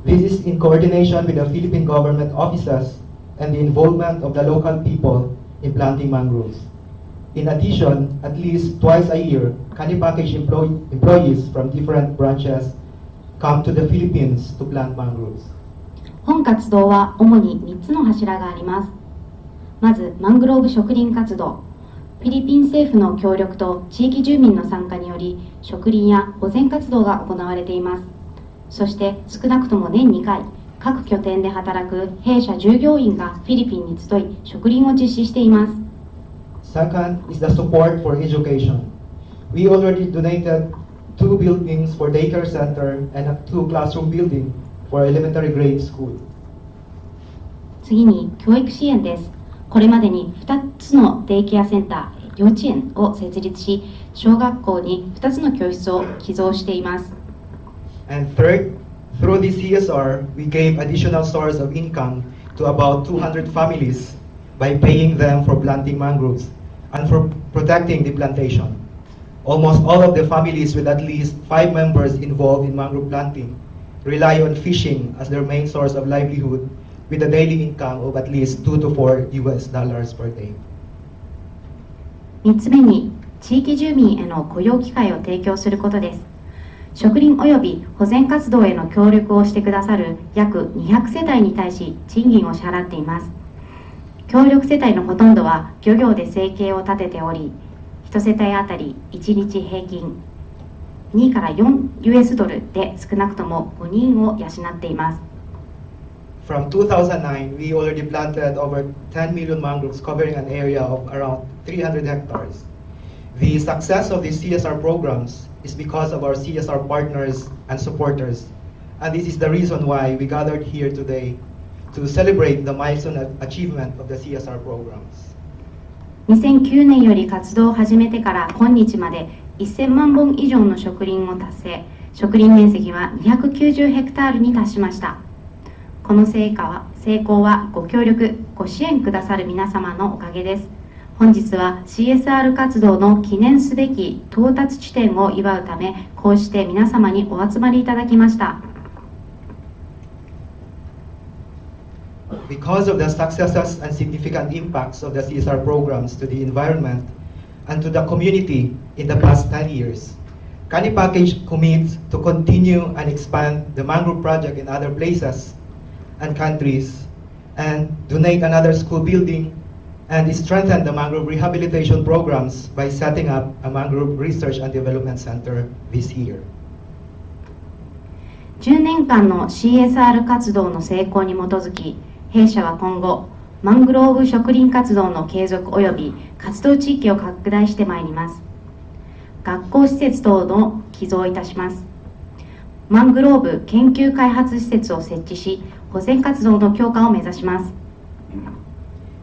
This is in coordination with the Philippine government offices and the involvement of the local people in planting mangroves. In addition, at least twice a year, Kanepackage employees from different branches come to the Philippines to plant mangroves. 本活動は主に3つの柱があります。まず、マングローブ植林活動。フィリピン政府の協力と地域住民の参加により、植林や保全活動が行われています。そして、少なくとも年2回、各拠点で働く弊社従業員がフィリピンに集い、植林を実施しています。Second is the support for education. We already donated 2 buildings for daycare center and a 2 classroom building for elementary grade school. 次に教育支援です。これまでに2つのデイケアセンター、幼稚園を設立し、小学校に2つの教室を寄贈しています。And third, through this CSR, we gave additional source of income to about 200 families by paying them for planting mangroves and for protecting the plantation. Almost all of the families with at least 5 members involved in mangrove planting rely on fishing as their main source of livelihood with a daily income of at least $2 to $4 per day. 3つ目に地域住民への雇用機会を提供することです。植林及び保全活動への協力をしてくださる約200世帯に対し賃金を支払っています。協力世帯のほとんどは漁業で生計を立てており、1世帯あたり1日平均2から4 US ドルで少なくとも5人を養っています。from 2009, we already planted over 10 million mangroves covering an area of around 300 hectares. The success of these CSR programs is because of our CSR partners and supporters. And this is the reason why we gathered here today to celebrate the milestone achievement of the CSR programs. 2009年より活動を始めてから今日まで1000万本以上の植林を達成、植林面積は290ヘクタールに達しました。この成功はご協力、ご支援くださる皆様のおかげです。本日は CSR 活動の記念すべき到達地点を祝うため、こうして皆様にお集まりいただきました。Because of the successes and significant impacts of the CSR programs to the environment and to the community in the past 10 years, Kani Package commits to continue and expand the mangrove project in other places and countries, and donate another school building, and strengthen the mangrove rehabilitation programs by setting up a mangrove research and development center this year. 10年間の CSR 活動の成功に基づき、弊社は今後、マングローブ植林活動の継続及び活動地域を拡大してまいります。学校施設等の寄贈いたします。マングローブ研究開発施設を設置し、保全活動の強化を目指します。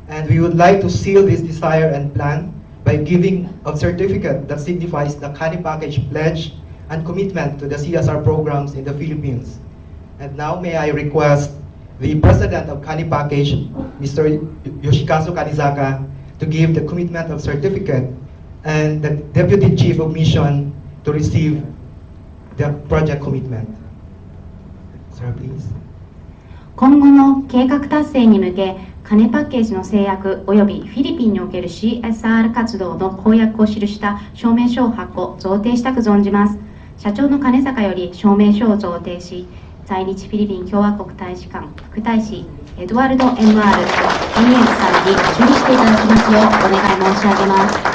And we would like to seal this desire and plan by giving a certificate that signifies the Kani Package pledge and commitment to the CSR programs in the Philippines. And now may I request the President of Kani Package, Mr. Yoshikazu Kanizaka, to give the commitment of certificate, and the Deputy Chief of Mission to receive the project commitment. Sir, please. 今後の計画達成に向け、カネパッケージの制約及びフィリピンにおける CSR 活動の公約を記した証明書を発行・贈呈したく存じます。社長の金坂より証明書を贈呈し、在日フィリピン共和国大使館副大使エドワルド・ M.R. イエンさんに準備していただきますようお願い申し上げます。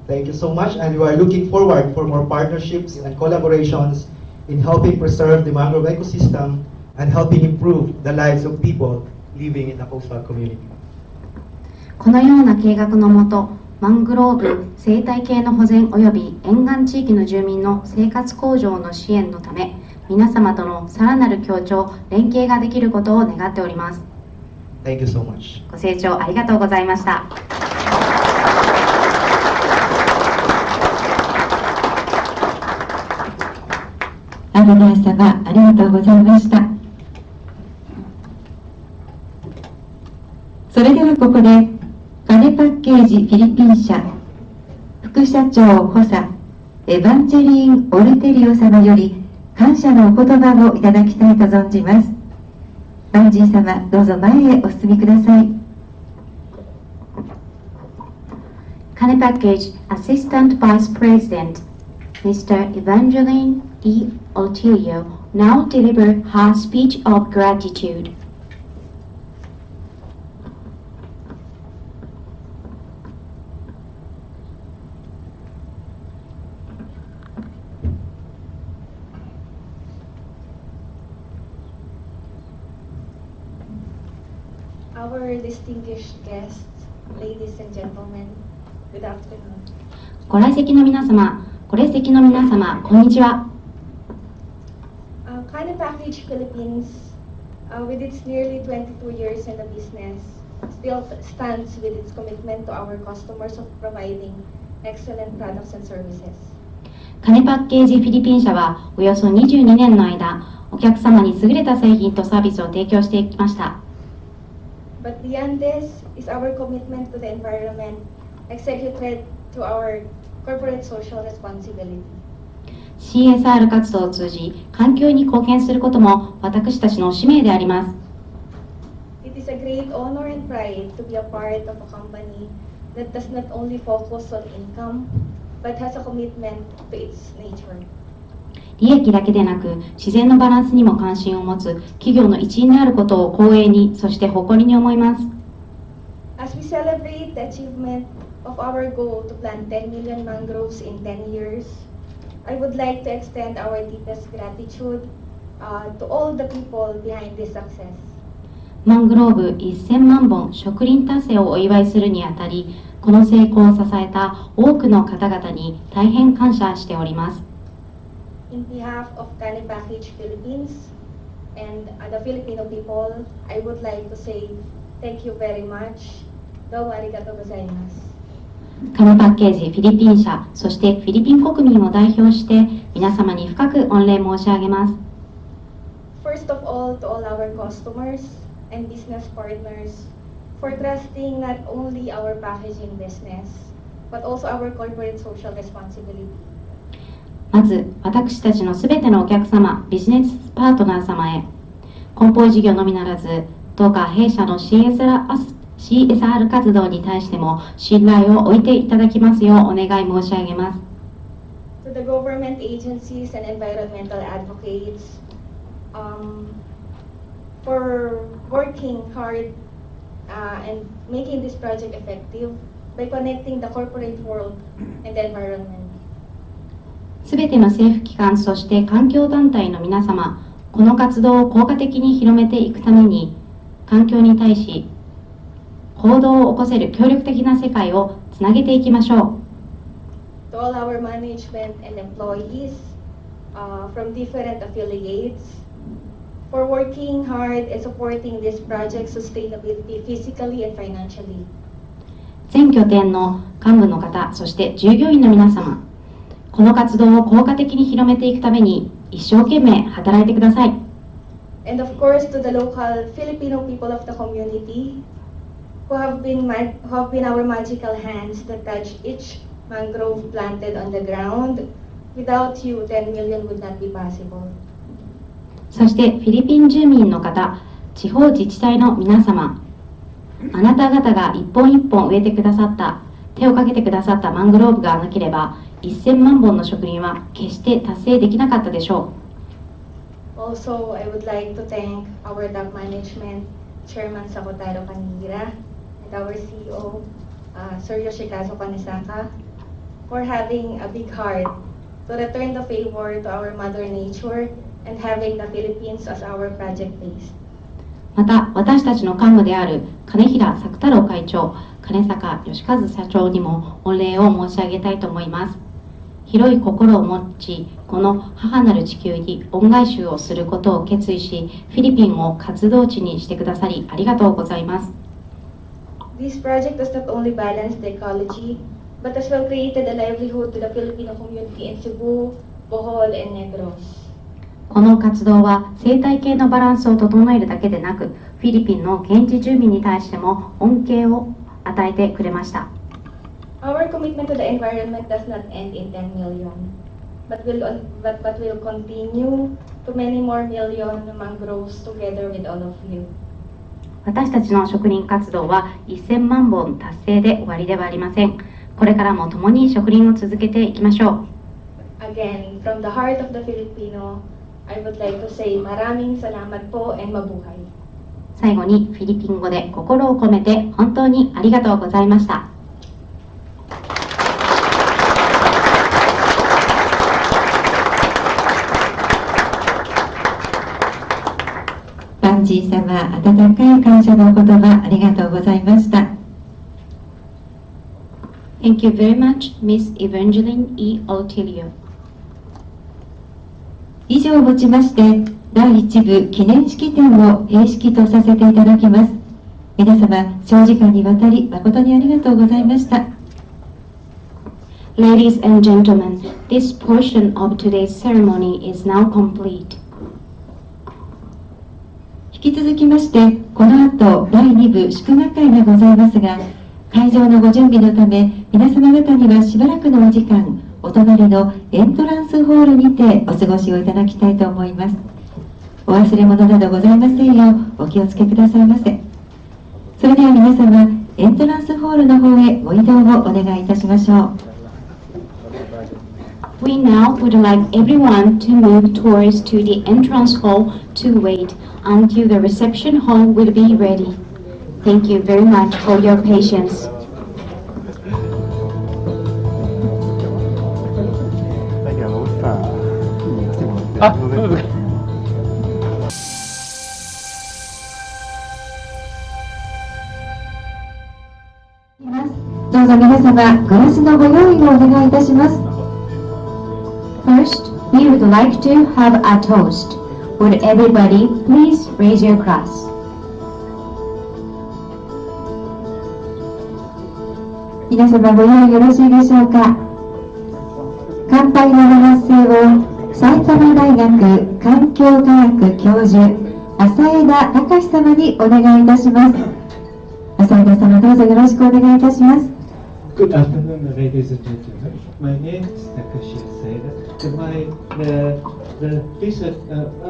Thank you so much, and we are looking forward for more partnerships and collaborations in helping preserve the mangrove ecosystem and helping improve the lives of people living in the coastal community. このような計画のもと、マングローブ生態系の保全及び沿岸地域の住民の生活向上の支援のため、皆様とのさらなる協調・連携ができることを願っております。Thank you so much. ご清聴ありがとうございました。アドバイス様ありがとうございました。それではここでカネパッケージフィリピン社副社長補佐エヴァンジェリーン・オルテリオ様より感謝のお言葉をいただきたいと存じます。バンジー様どうぞ前へお進みください。カネパッケージ Assistant Vice President Mr. Evangeline E. Otilio now deliver her speech of gratitude. Our distinguished guests, ladies and gentlemen, good afternoon. ご来席の皆様、こんにちは。Kani Package Philippines, with its nearly 22 years in the business, still stands with its commitment to our customers of providing excellent products and services. カネパッケージフィリピン社はおよそ22年の間、お客様に優れた製品とサービスを提供してきました。But beyond this is our commitment to the environment, executed through our corporate social responsibility. CSR 活動を通じ、環境に貢献することも私たちの使命であります。It is a great honor and pride to be a part of a company that does not only focus on income, but has a commitment to its nature. 利益だけでなく自然のバランスにも関心を持つ企業の一員であることを光栄に、そして誇りに思います。As we celebrate the achievement of our goal to plant 10 million mangroves in 10 years, I would like to extend our deepest gratitude to all the people behind this success. マングローブ1000万本植林達成をお祝いするにあたり、この成功を支えた多くの方々に大変感謝しております。In behalf of Cane Package Philippines and the Filipino people, I would like to say thank you very much. どうもありがとうございます。カネパッケージフィリピン社、そしてフィリピン国民を代表して皆様に深く御礼申し上げます。First of all, to all our customers and business partners for trusting not only our packaging business, but also our corporate social responsibility. まず、私たちのすべてのお客様、ビジネスパートナー様へ、梱包事業のみならず、どうか弊社の CSR 活動に対しても信頼を置いていただきますようお願い申し上げます。To the government agencies and environmental advocates, for working hard and making this project effective by connecting the corporate world and the environment. すべての政府機関、そして環境団体の皆様、この活動を効果的に広めていくために、環境に対し行動を起こせる協力的な世界をつなげていきましょう。To all our management and employees from different affiliates, for working hard and supporting this project's sustainability physically and financially. 全拠点の幹部の方、そして従業員の皆様、この活動を効果的に広めていくために一生懸命働いてください。And of course, to the local Filipino people of the community who have been our magical hands that touch each mangrove planted on the ground. Without you, 10 million would not be possible. そしてフィリピン住民の方、地方自治体の皆様、あなた方が一本一本植えてくださった、手をかけてくださったマングローブがなければ、1000万本の植林は決して達成できなかったでしょう。Also, I would like to thank our top management, Chairman Sakotaro Kanira, and our CEO, Sir Yoshikazu Kanesaka, for having a big heart to return the favor to our Mother Nature and having the Philippines as our project base. また、私たちの幹部である金平作太郎会長、金坂義和社長にも御礼を申し上げたいと思います。広い心を持ち、この母なる地球に恩返しをすることを決意し、フィリピンを活動地にしてくださりありがとうございます。This project does not only balance the ecology, but as well created a livelihood to the Filipino community in Cebu, Bohol, and Negros. この活動は生態系のバランスを整えるだけでなく、フィリピンの現地住民に対しても恩恵を与えてくれました。Our commitment to the environment does not end in 10 million, but will continue to many more million mangroves together with all of you. 私たちの植林活動は1000万本達成で終わりではありません。これからも共に植林を続けていきましょう。Again, from the heart of the Filipino, I would like to say maraming salamat po and mabuhay. 最後にフィリピン語で心を込めて本当にありがとうございました。バンジー様、温かい感謝のお言葉ありがとうございました。Thank you very much, Miss Evangeline E. Otilio. 以上をもちまして、第1部記念式典を閉式とさせていただきます。皆様、長時間にわたり誠にありがとうございました。Ladies and gentlemen, this portion of today's ceremony is now complete. 引き続きまして、この後第2部祝賀会がございますが、会場のご準備のため、皆様方にはしばらくのお時間、お隣のエントランスホールにてお過ごしをいただきたいと思います。お忘れ物などございませんようお気をつけくださいませ。それでは皆様、エントランスホールの方へご移動をお願いいたしましょう。We now would like everyone to move towards to the entrance hall to wait until the reception hall will be ready. Thank you very much for your patience.どうぞ皆様、グラスのご用意をお願いいたします。First, we would like to have a toast. Would everybody please raise your glass? 皆様ご用意よろしいでしょうか。乾杯のご発声を埼玉大学環境科学教授浅枝隆様にお願いいたします。浅枝様、どうぞよろしくお願いいたします。Good afternoon, ladies and gentlemen. My name is Takashi Aseda.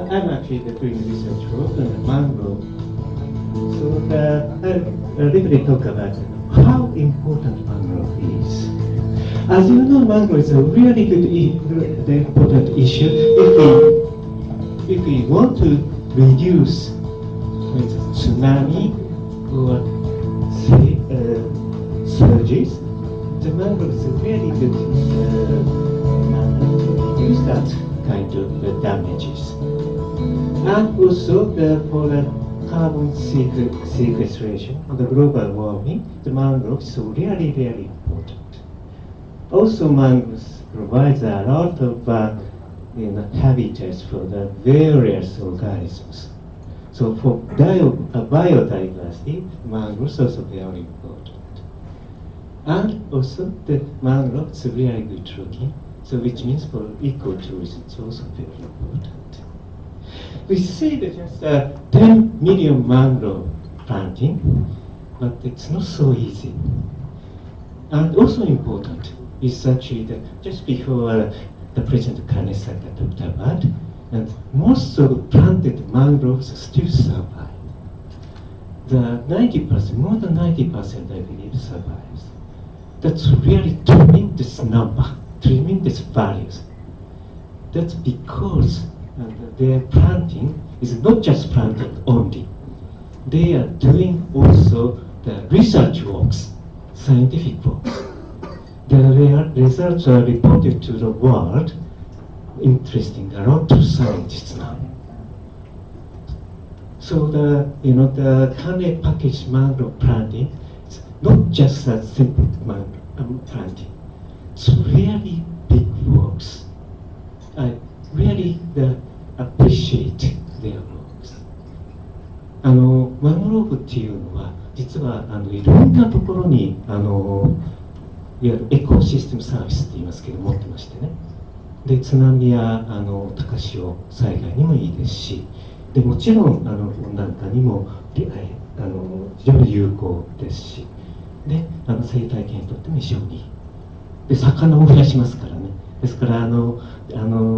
I'm actually doing research work on the mangrove. So I'll briefly talk about how important mangrove is. As you know, mangrove is a really good, important issue. If we want to reduce, for instance, tsunami or say surges, the mangrove is a really good manner to reduce that kind of damages. And also for the carbon sequestration of the global warming, the mangroves is really, very important. Also, mangroves provides a lot of habitats for the various organisms. So for biodiversity, mangroves are also very important. And also the mangrove is really good looking, so which means for ecotourism it's also very important. We say that just 10 million mangrove planting, but it's not so easy. And also important is actually that just before the President Kanesaka talked about, and most of the planted mangroves still survive. The 90%, more than 90% I believe survives. That's really tremendous number, tremendous values. That's because their planting is not just planting only. They are doing also the research works, scientific works. The results are reported to the world, interesting a lot of scientists now. So the Kane packaged mangrove planting, it's not just a simple planting. It's really big works. I really appreciate their works. マングローブっていうのは実はいろんなところにいわゆるエコシステムサービスって言いますけど持ってましてね。で津波や高潮災害にもいいですし、でもちろん温暖化にも非常に有効ですし、で生態系にとっても非常にいい。で魚も増やしますからね。ですから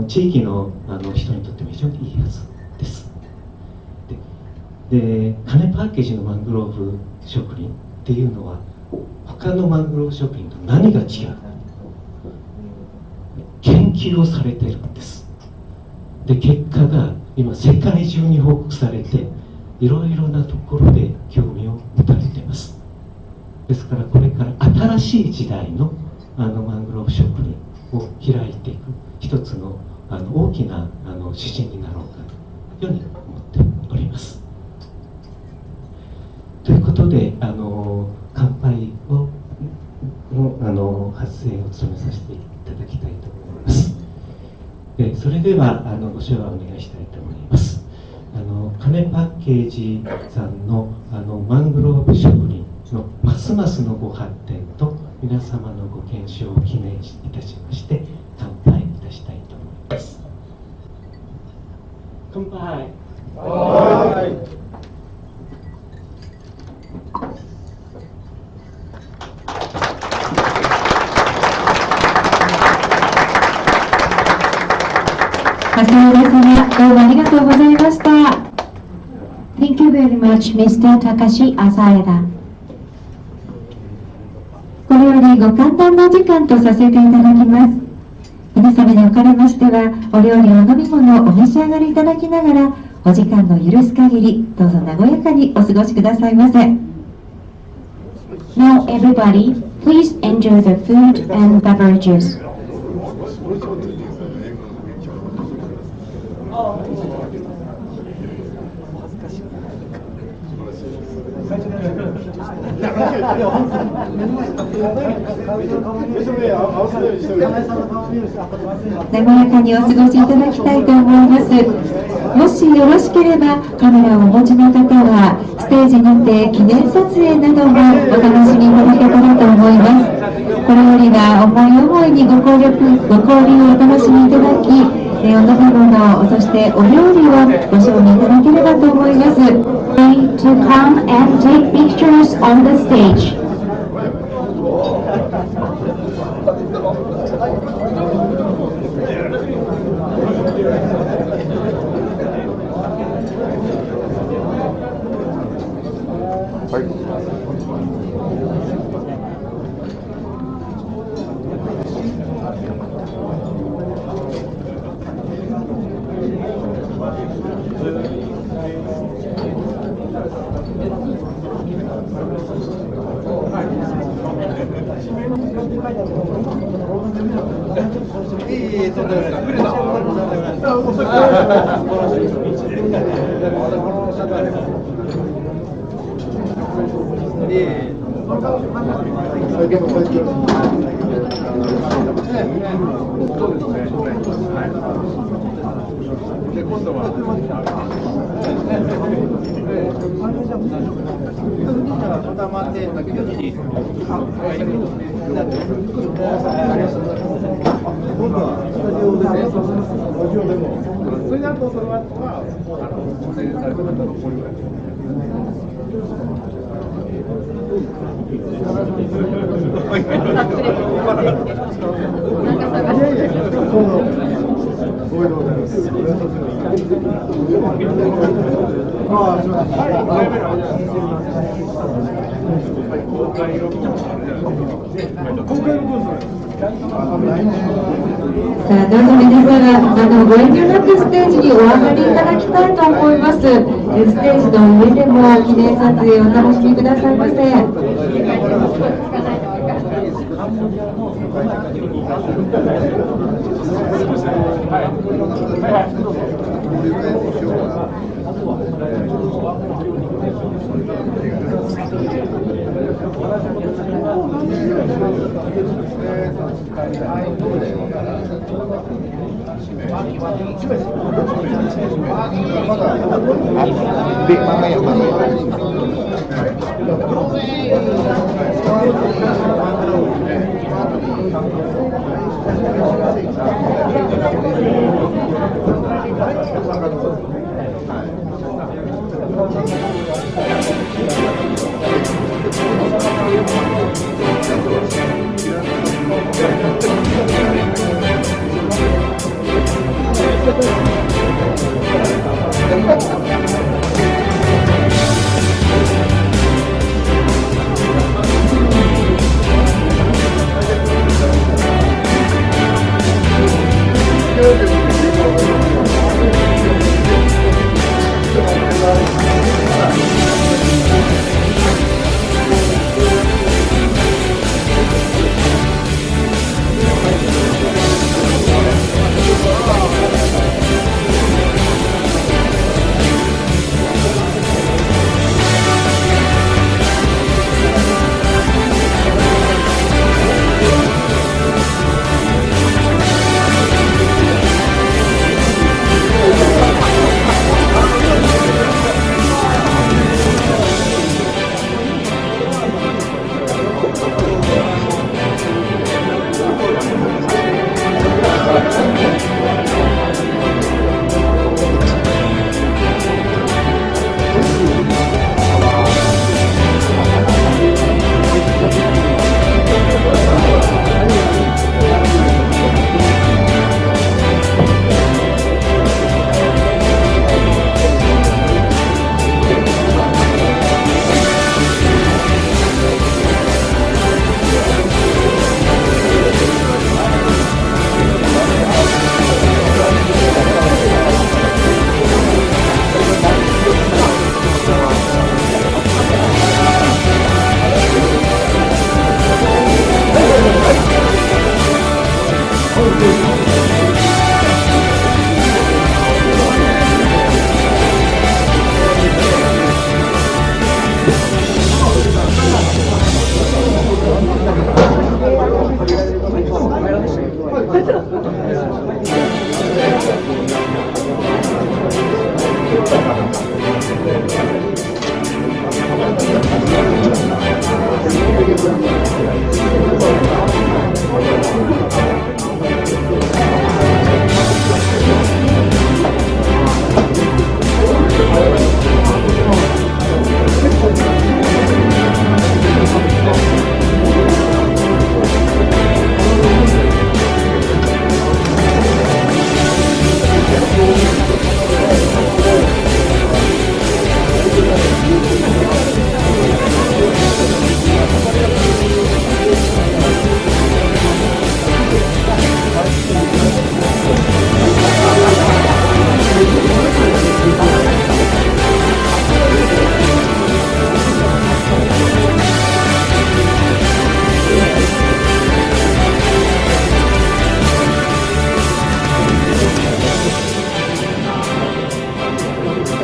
地域の人にとっても非常にいいはずです。で金パッケージのマングローブ植林っていうのは他のマングローブ植林と何が違う？研究をされてるんです。で結果が今世界中に報告されていろいろなところで興味を持たれています。ですからこれから新しい時代のマングローブ植林を開いていく一つの大きな指針になろうかというふうに思っております。ということで乾杯の発声を務めさせていただきたいと思います。それではご唱和をお願いしたいと思います。金パッケージさんのマングローブ植林のますますのご発展と皆様のご健勝を記念いたしまして乾杯いたしたいと思います。乾杯。浅浦様、どうもありがとうございました。Thank you very much, Mr. Takashi Asaeda. これよりご歓談の時間とさせていただきます。皆様におかれましては、お料理、お飲み物をお召し上がりいただきながら、お時間の許す限り、どうぞ和やかにお過ごしくださいませ。Now everybody, please enjoy the food and beverages. 和やかにお過ごしいただきたいと思います。もしよろしければカメラをお持ちの方はステージにて記念撮影などもお楽しみいただけたらと思います。これよりは思い思いにご交流をお楽しみいただき、お飲み物、そしてお料理をご賞味いただければと思います。To come and take pictures on the stage. さあ、どうぞ皆様、ご遠慮なくステージにお上がりいただきたいと思います。ステージの上でも記念撮影をお楽しみくださいませ。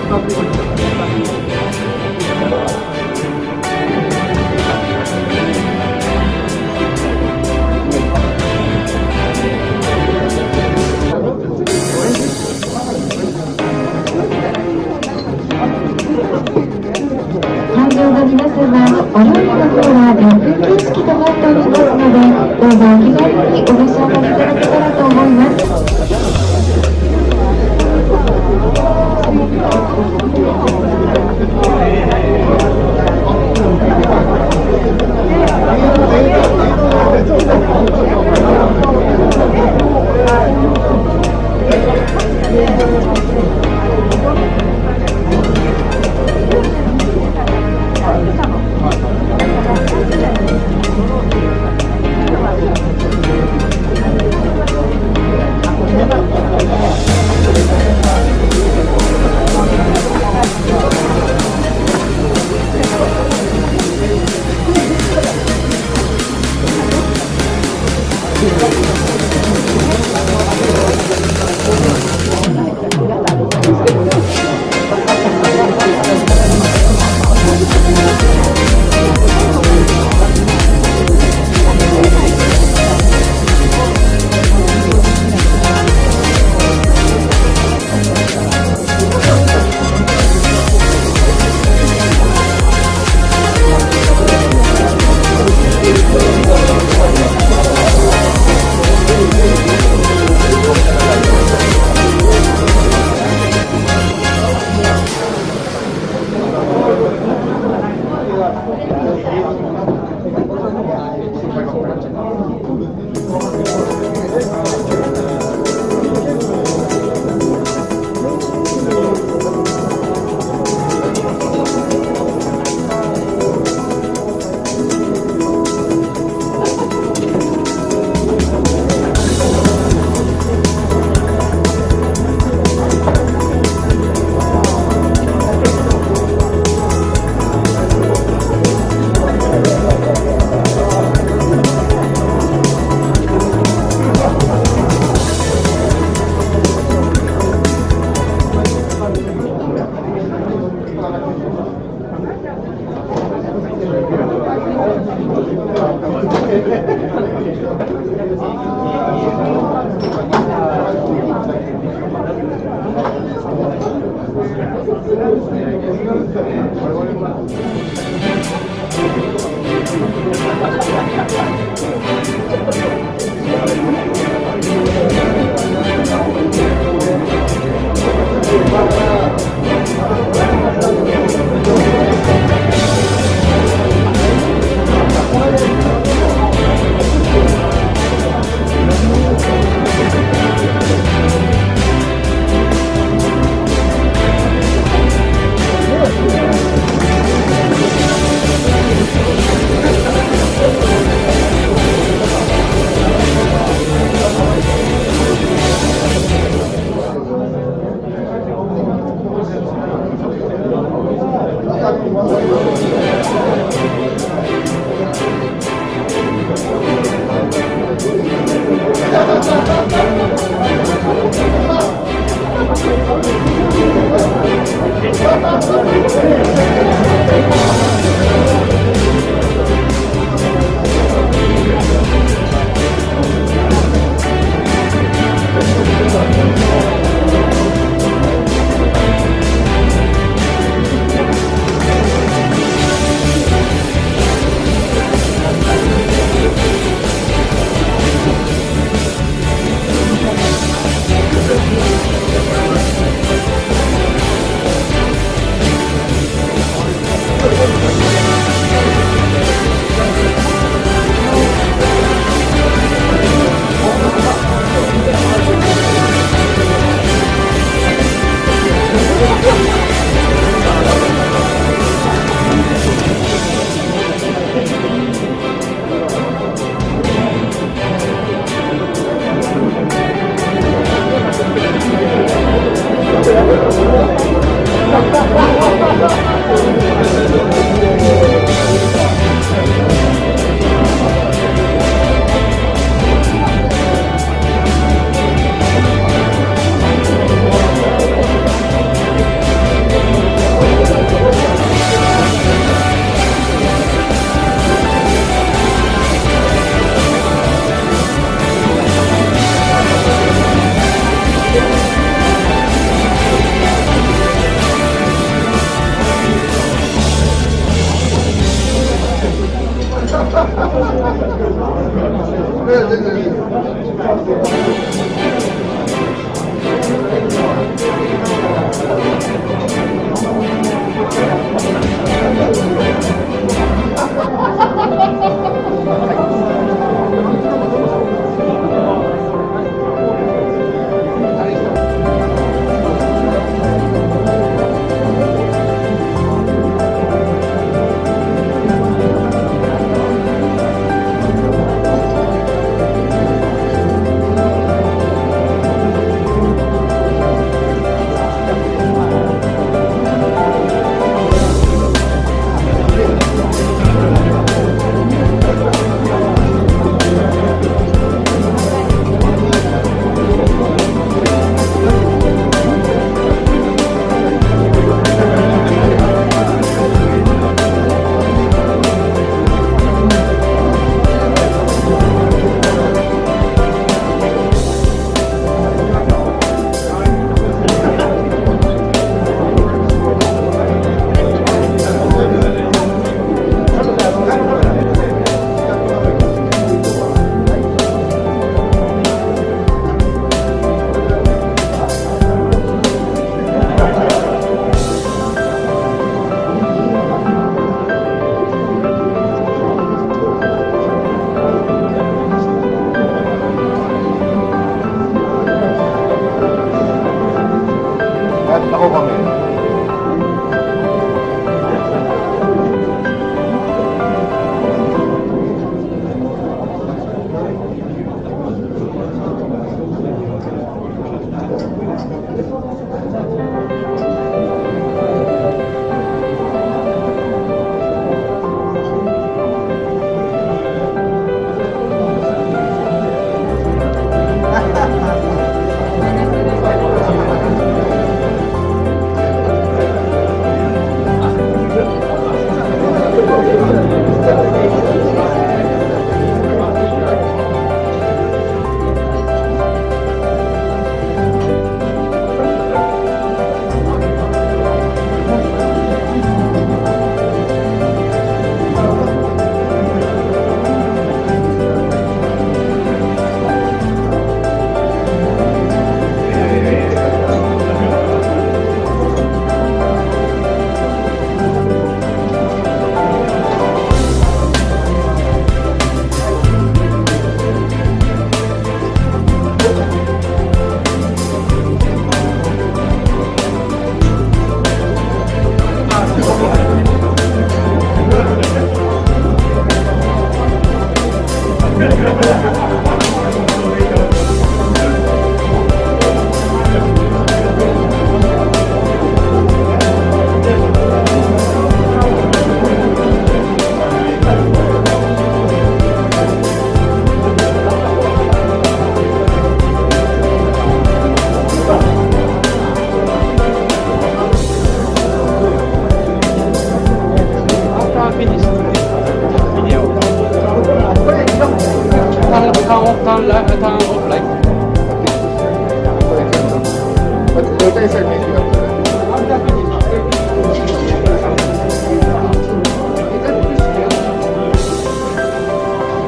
会場の皆様、お料理の方はビュッフェ形式となっておりますので、どうぞお気軽にお召し上がりいただけたらと思います。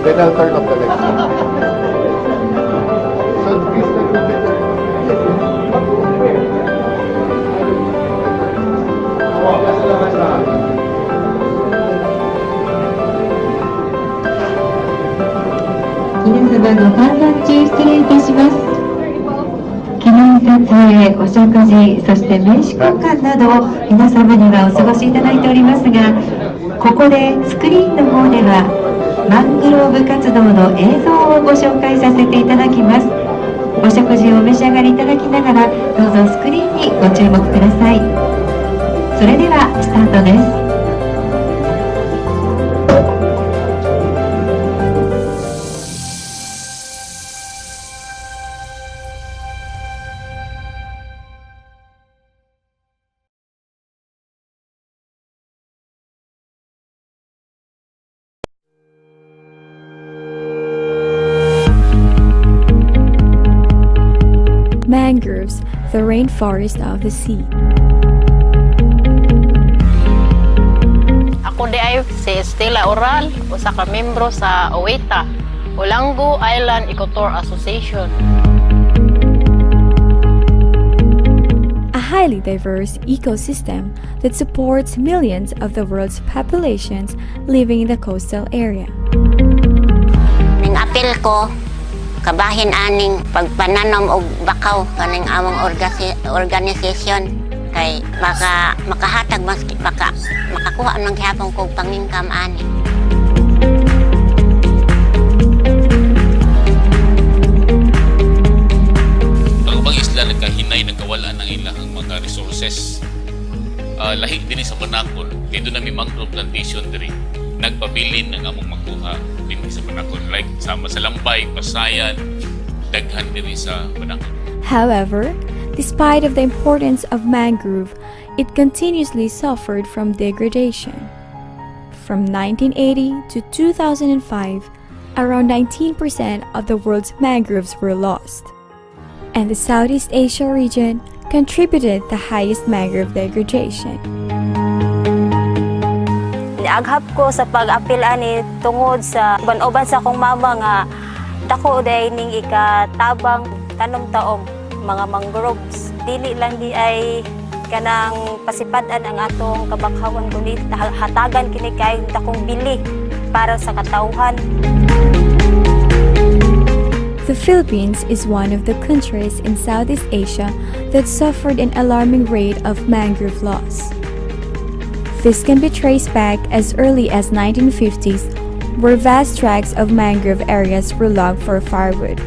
Then I'll turn off the lights. So please let me皆様ご観覧中失礼いたします。記念撮影、お食事、そして名刺交換など皆様にはお過ごしいただいておりますが、ここでスクリーンの方ではマングローブ活動の映像をご紹介させていただきます。お食事をお召し上がりいただきながら、どうぞスクリーンにご注目ください。それではスタートです。Mangroves, the rainforest of the sea. Ako di ay si Estela Oral, usa ka membro sa OETA, Olango Island Ecotour Association. A highly diverse ecosystem that supports millions of the world's populations living in the coastal area. Ning apil ko kabahin aning pagpananom og bakaw kaning among organisasyon kay makahatag maski makakuha ng gihapon kog pangingkam ani. Ang ubang isla nagkahinay ng kawalan ng ilang mga resources. Lahi din sa Banakol, dito na may mangrove plantation diri. Nagpabilin ng among makuha din sa Banakol, like sama sa Lambay, Pasayan, daghan din sa Banakol. However, despite of the importance of mangrove, it continuously suffered from degradation. From 1980 to 2005, around 19% of the world's mangroves were lost. And the Southeast Asia region contributed the highest mangrove degradation. Aghap ko sa pag-apil ani tungod sa ban-oban sa akong mama nga dako day ning ikatabang tanom taong mga mangroves. Dili lang di ay kanang pasipadan ang atong kabakhawan kundi hatagan kini kay dakong bili para sa katawhan. The Philippines is one of the countries in Southeast Asia that suffered an alarming rate of mangrove loss. This can be traced back as early as 1950s, where vast tracts of mangrove areas were logged for firewood,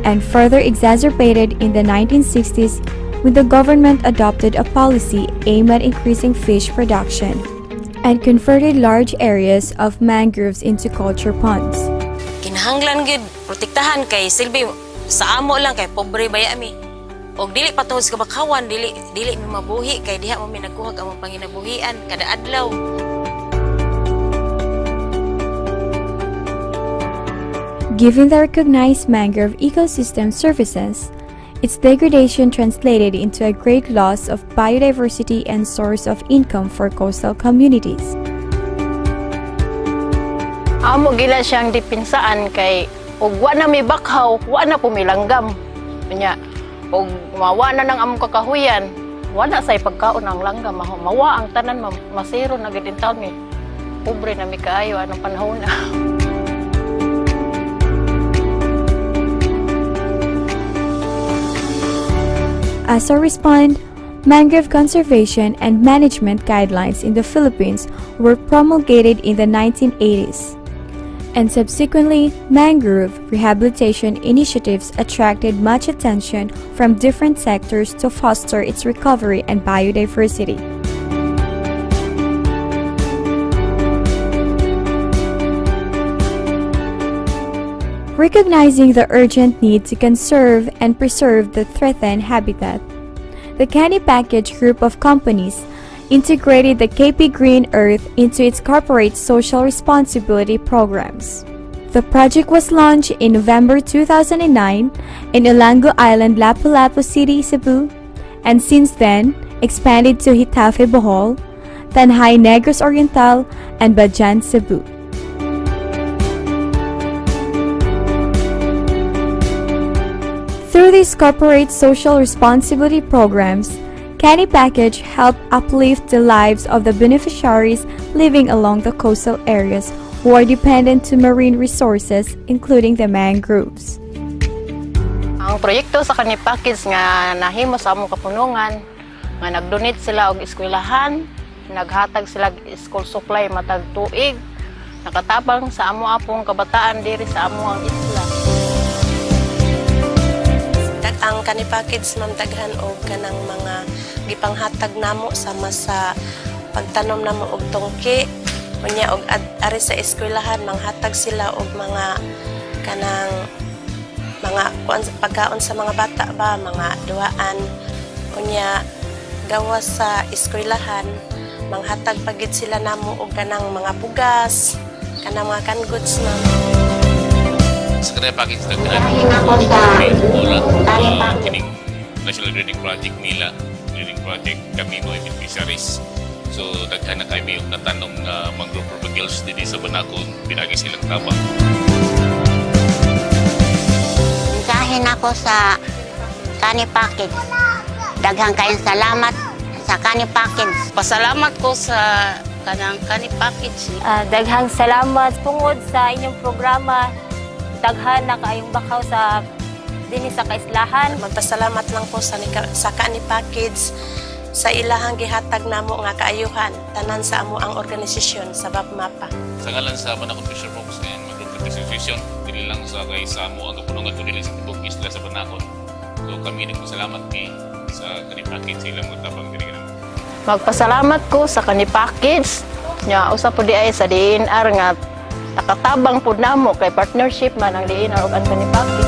and further exacerbated in the 1960s when the government adopted a policy aimed at increasing fish production and converted large areas of mangroves into culture ponds. Kinahanglan gid protektahan kay silbi sa amo lang kay pobre baya mi. Og dili patuhod sa kabakawan, dili mi mabuhi kay diha mo mi nagkuhag among panginabuhian kada adlaw. Given the recognized mangrove ecosystem services, its degradation translated into a great loss of biodiversity and source of income for coastal communities. Amo gila siyang dipinsaan kay og wa na mi bakhaw, wa na pumilanggam. Nya og mawa na nang among kakahuyan, wala say pagkaon ang langgam, mawa ang tanan masiro na gid in taon mi. Pobre na mi kaayo anong panahon na. As a response, mangrove conservation and management guidelines in the Philippines were promulgated in the 1980s. And subsequently, mangrove rehabilitation initiatives attracted much attention from different sectors to foster its recovery and biodiversity. Recognizing the urgent need to conserve and preserve the threatened habitat, the Canny Package group of companies integrated the KP Green Earth into its corporate social responsibility programs. The project was launched in November 2009 in Olango Island, Lapu-Lapu City, Cebu, and since then expanded to Hitafe, Bohol, Tanhay, Negros Oriental, and Bajan, Cebu. Through these corporate social responsibility programs, Canny Package helped uplift the lives of the beneficiaries living along the coastal areas who are dependent to marine resources, including the mangroves. Ang proyekto sa Canny Package nga nahimo sa among kapunungan, nga nag-donate sila og eskwelahan, naghatag sila school supply matag tuig, nakatabang sa amo apong kabataan diri sa amo ang isla. Ang Canny Package ma'am daghan og kanang mga gipanghatag namo sama sa pagtanom namo og tungki unya og ari sa eskwelahan manghatag sila og mga kanang mga pagkaon sa mga bata ba mga duaan unya gawas sa eskwelahan manghatag pagid sila namo og kanang mga pugas kanang mga canned goods ma'am. Sa Canny Package daghan kining National Breeding Project nila, breeding project kami mo beneficiaries. So daghan na kami yung natanong mangrove propagals dito sa Banakon, pinagi silang tabang. Mensahin ako sa Canny Package. Daghang kayong salamat sa Canny Package. Pasalamat ko sa kanang Canny Package. Daghang salamat tungod sa inyong programa. Daghan na kaayong bakaw sa dinhi sa kaislahan. Magpasalamat lang po sa Canny Package sa ilahang gihatag namo nga kaayuhan tanan sa amo ang organisasyon sa Mapa. Sa ngalan sa Banakon Fisher Folks and Mangrove Association, dili lang sa kay sa amo ang kapunungan kundi sa tibok isla sa Banakon. So kami nagpasalamat ni sa Canny Package sa ilang mga tabang diri. Magpasalamat ko sa Canny Package nya usa po di ay sa DNR nga nakatabang po namo kay partnership man ang DNR ug ang Canny Package.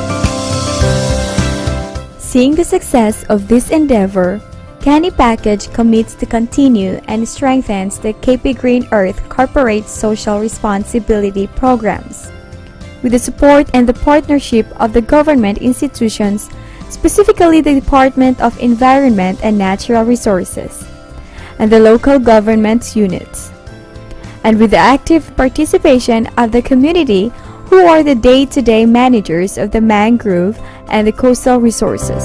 Seeing the success of this endeavor, Canny Package commits to continue and strengthens the KP Green Earth corporate social responsibility programs. With the support and the partnership of the government institutions, specifically the Department of Environment and Natural Resources, and the local government units, and with the active participation of the community who are the day-to-day managers of the mangrove and the coastal resources.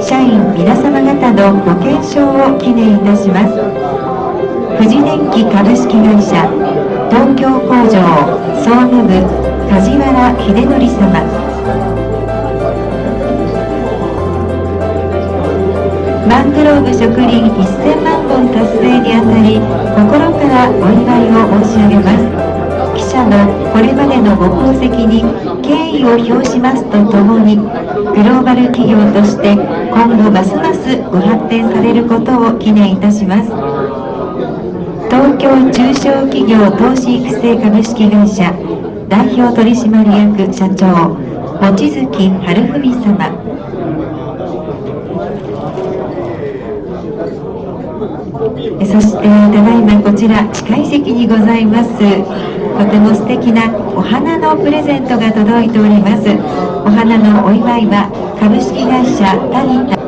社員皆様方のご健勝を記念いたします。富士電機株式会社東京工場総務部梶原秀則様、マングローブ植林1000万本達成にあたり心からお祝いを申し上げます。記者のこれまでのご功績に敬意を表しますとともに、グローバル企業として今後ますますご発展されることを記念いたします。東京中小企業投資育成株式会社代表取締役社長望月晴文様、そしてただいまこちら近い席にございます、とても素敵なお花のプレゼントが届いております。お花のお祝いは株式会社タニタ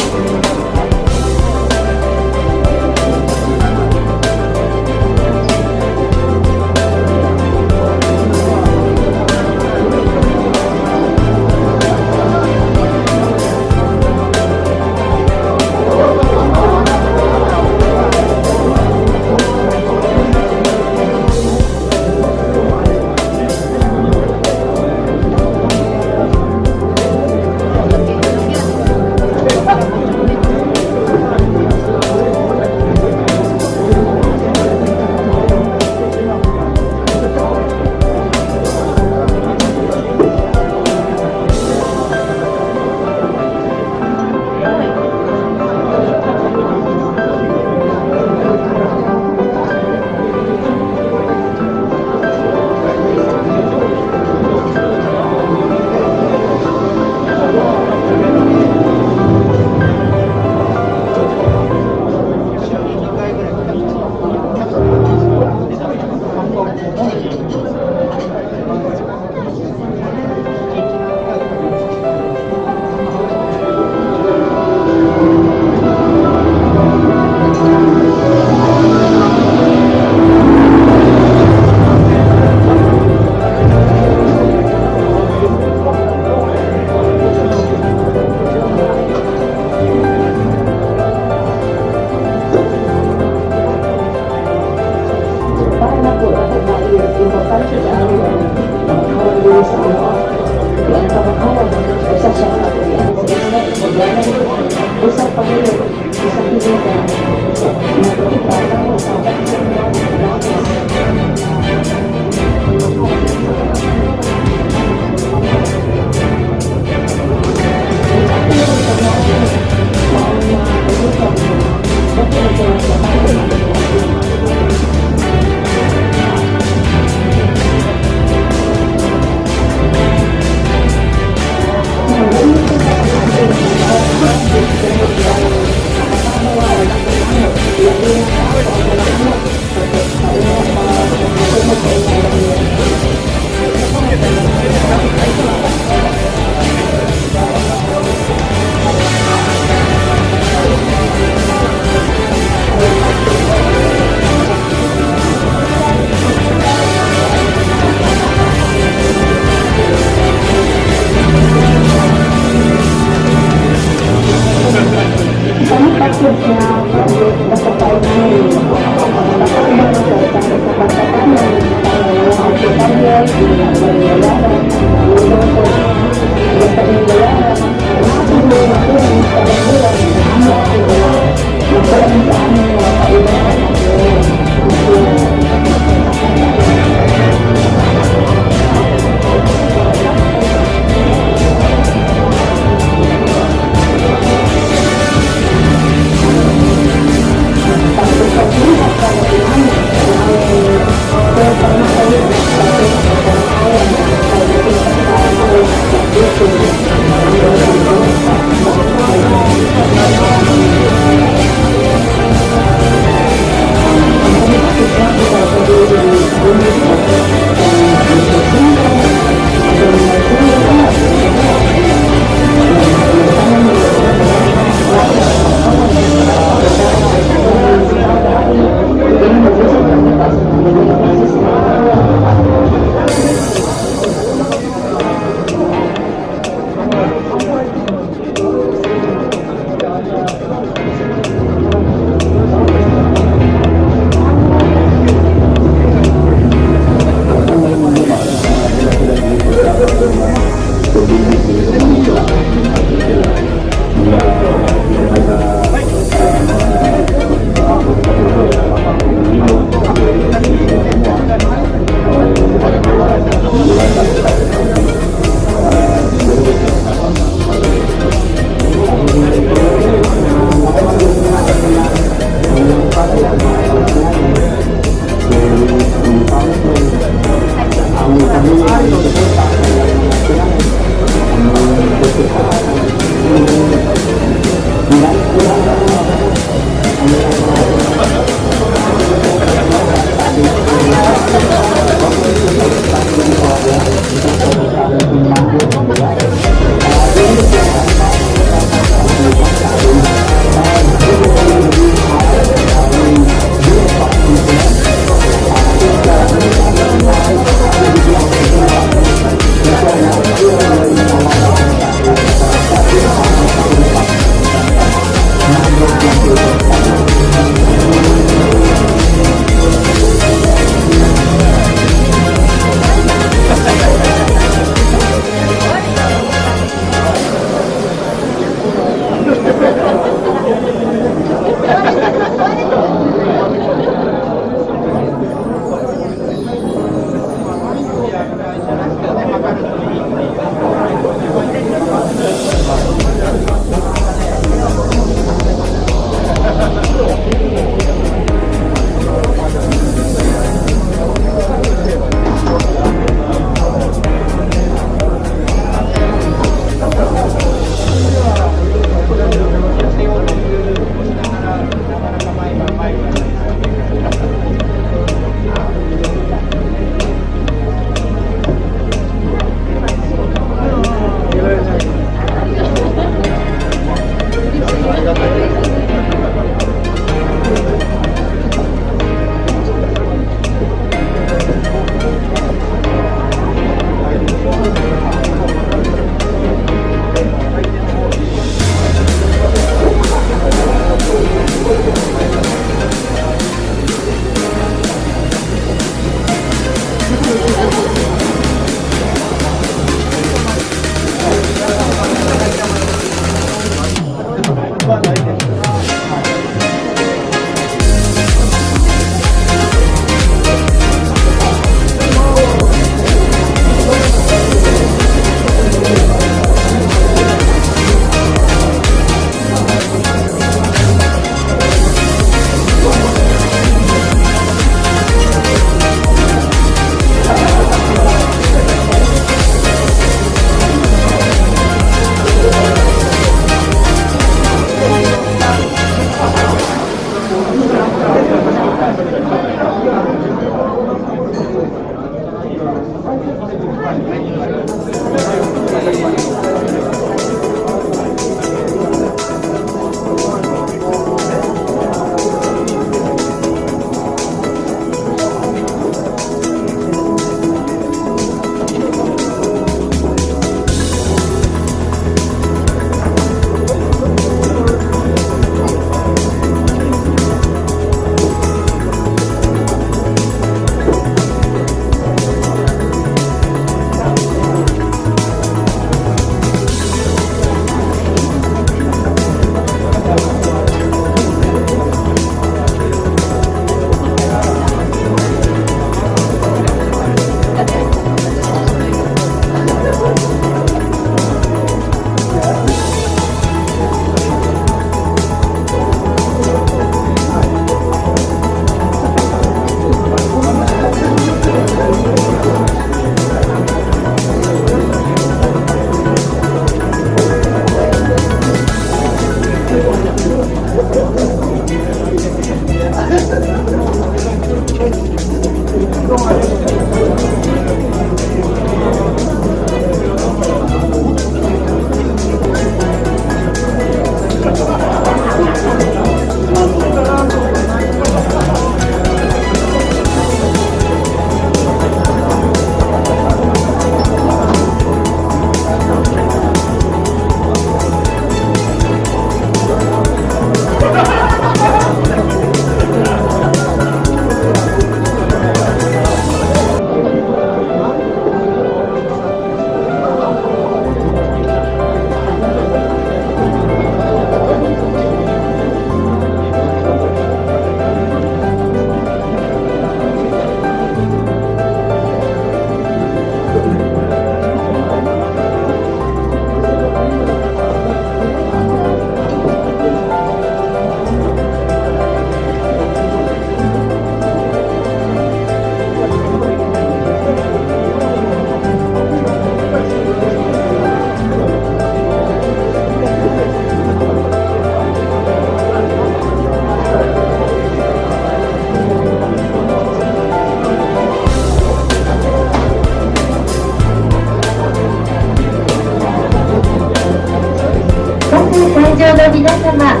様、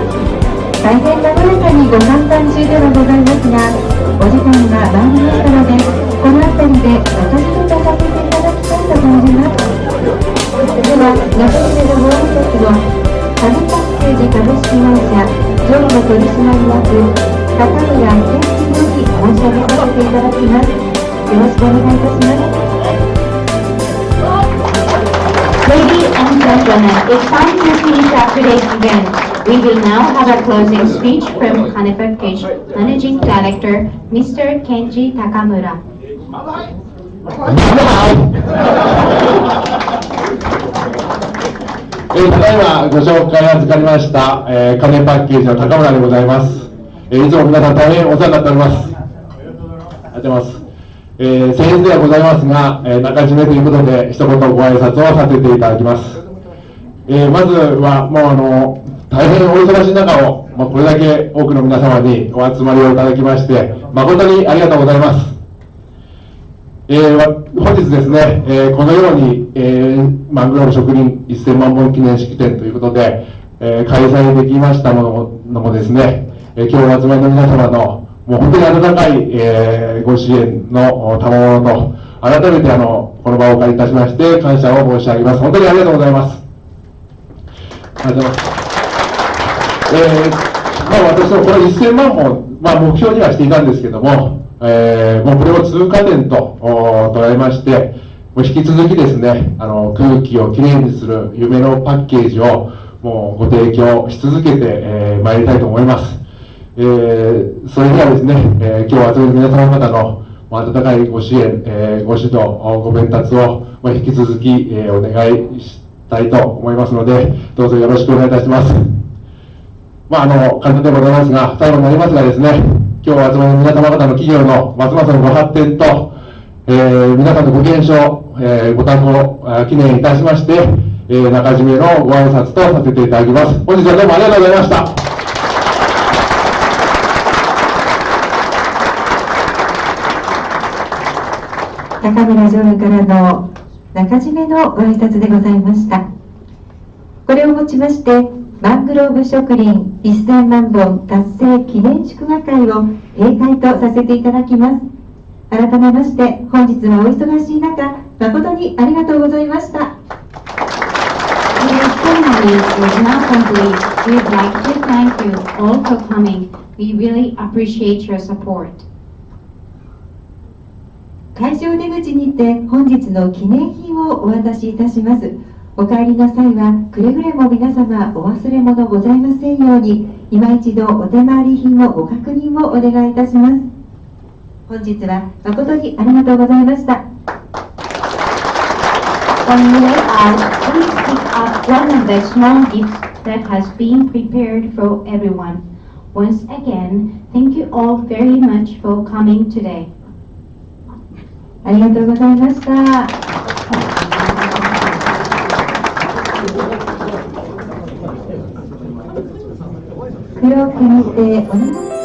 大変なやかにご歓談中ではございますが、お時間が参りましたので、この辺りで中締めとさせていただきたいと存じます。では、中締めのご挨拶を、カネパッケージ株式会社常務取締役、高村健一より申し上げさせていただきます。よろしくお願いいたします。Ladies and gentlemen, it's time to finish up today's event. We will now have a closing speech from Kanepa Package Managing Director, Mr. Kenji Takamura. ただいまご紹介預かりました、カネパッケージの高村でございます。いつも皆さん大変お世話になっております。ありがとうございます。先日ではございますが、中締めということで一言ご挨拶をさせていただきます。まずはもう大変お忙しい中を、これだけ多くの皆様にお集まりをいただきまして誠にありがとうございます。本日ですね、このように、マングローブ植林1000万本記念式典ということで、開催できましたものもですね、今日お集まりの皆様のもう本当に温かい、ご支援の賜物と、改めてこの場をお借りいたしまして感謝を申し上げます。本当にありがとうございます。ありがとうございます。私のこの1000万本、目標にはしていたんですけども、もうこれを通過点と捉えまして、もう引き続きですね、空気をきれいにする夢のパッケージをもうご提供し続けてまいりたいと思います。それではですね、今日集める皆様方の温かいご支援、ご指導、ご鞭達を引き続きお願いしたいと思いますので、どうぞよろしくお願いいたします。簡単でございますが、最後になりますがですね、今日集める皆様方の企業のますますのご発展と、皆さんのご健勝、ご多幸記念いたしまして、中締めのご挨拶とさせていただきます。本日はどうもありがとうございました。高村常務からの中締めのご挨拶でございました。これをもちましてマングローブ植林1000万本達成記念祝賀会を閉会とさせていただきます。改めまして本日はお忙しい中誠にありがとうございました。Today's ceremony is now complete. We'd like to thank you all for coming. We really appreciate your support. 会場出口にて本日の記念品をお渡しいたします。お帰りの際はくれぐれも皆様お忘れ物ございませんように今一度お手回り品のご確認をお願いいたします。本日は誠にありがとうございました。On your way out, please pick up one of the small gifts that has been prepared for everyone. Once again, thank you all very much for coming today. ありがとうございました。黒く見てお名前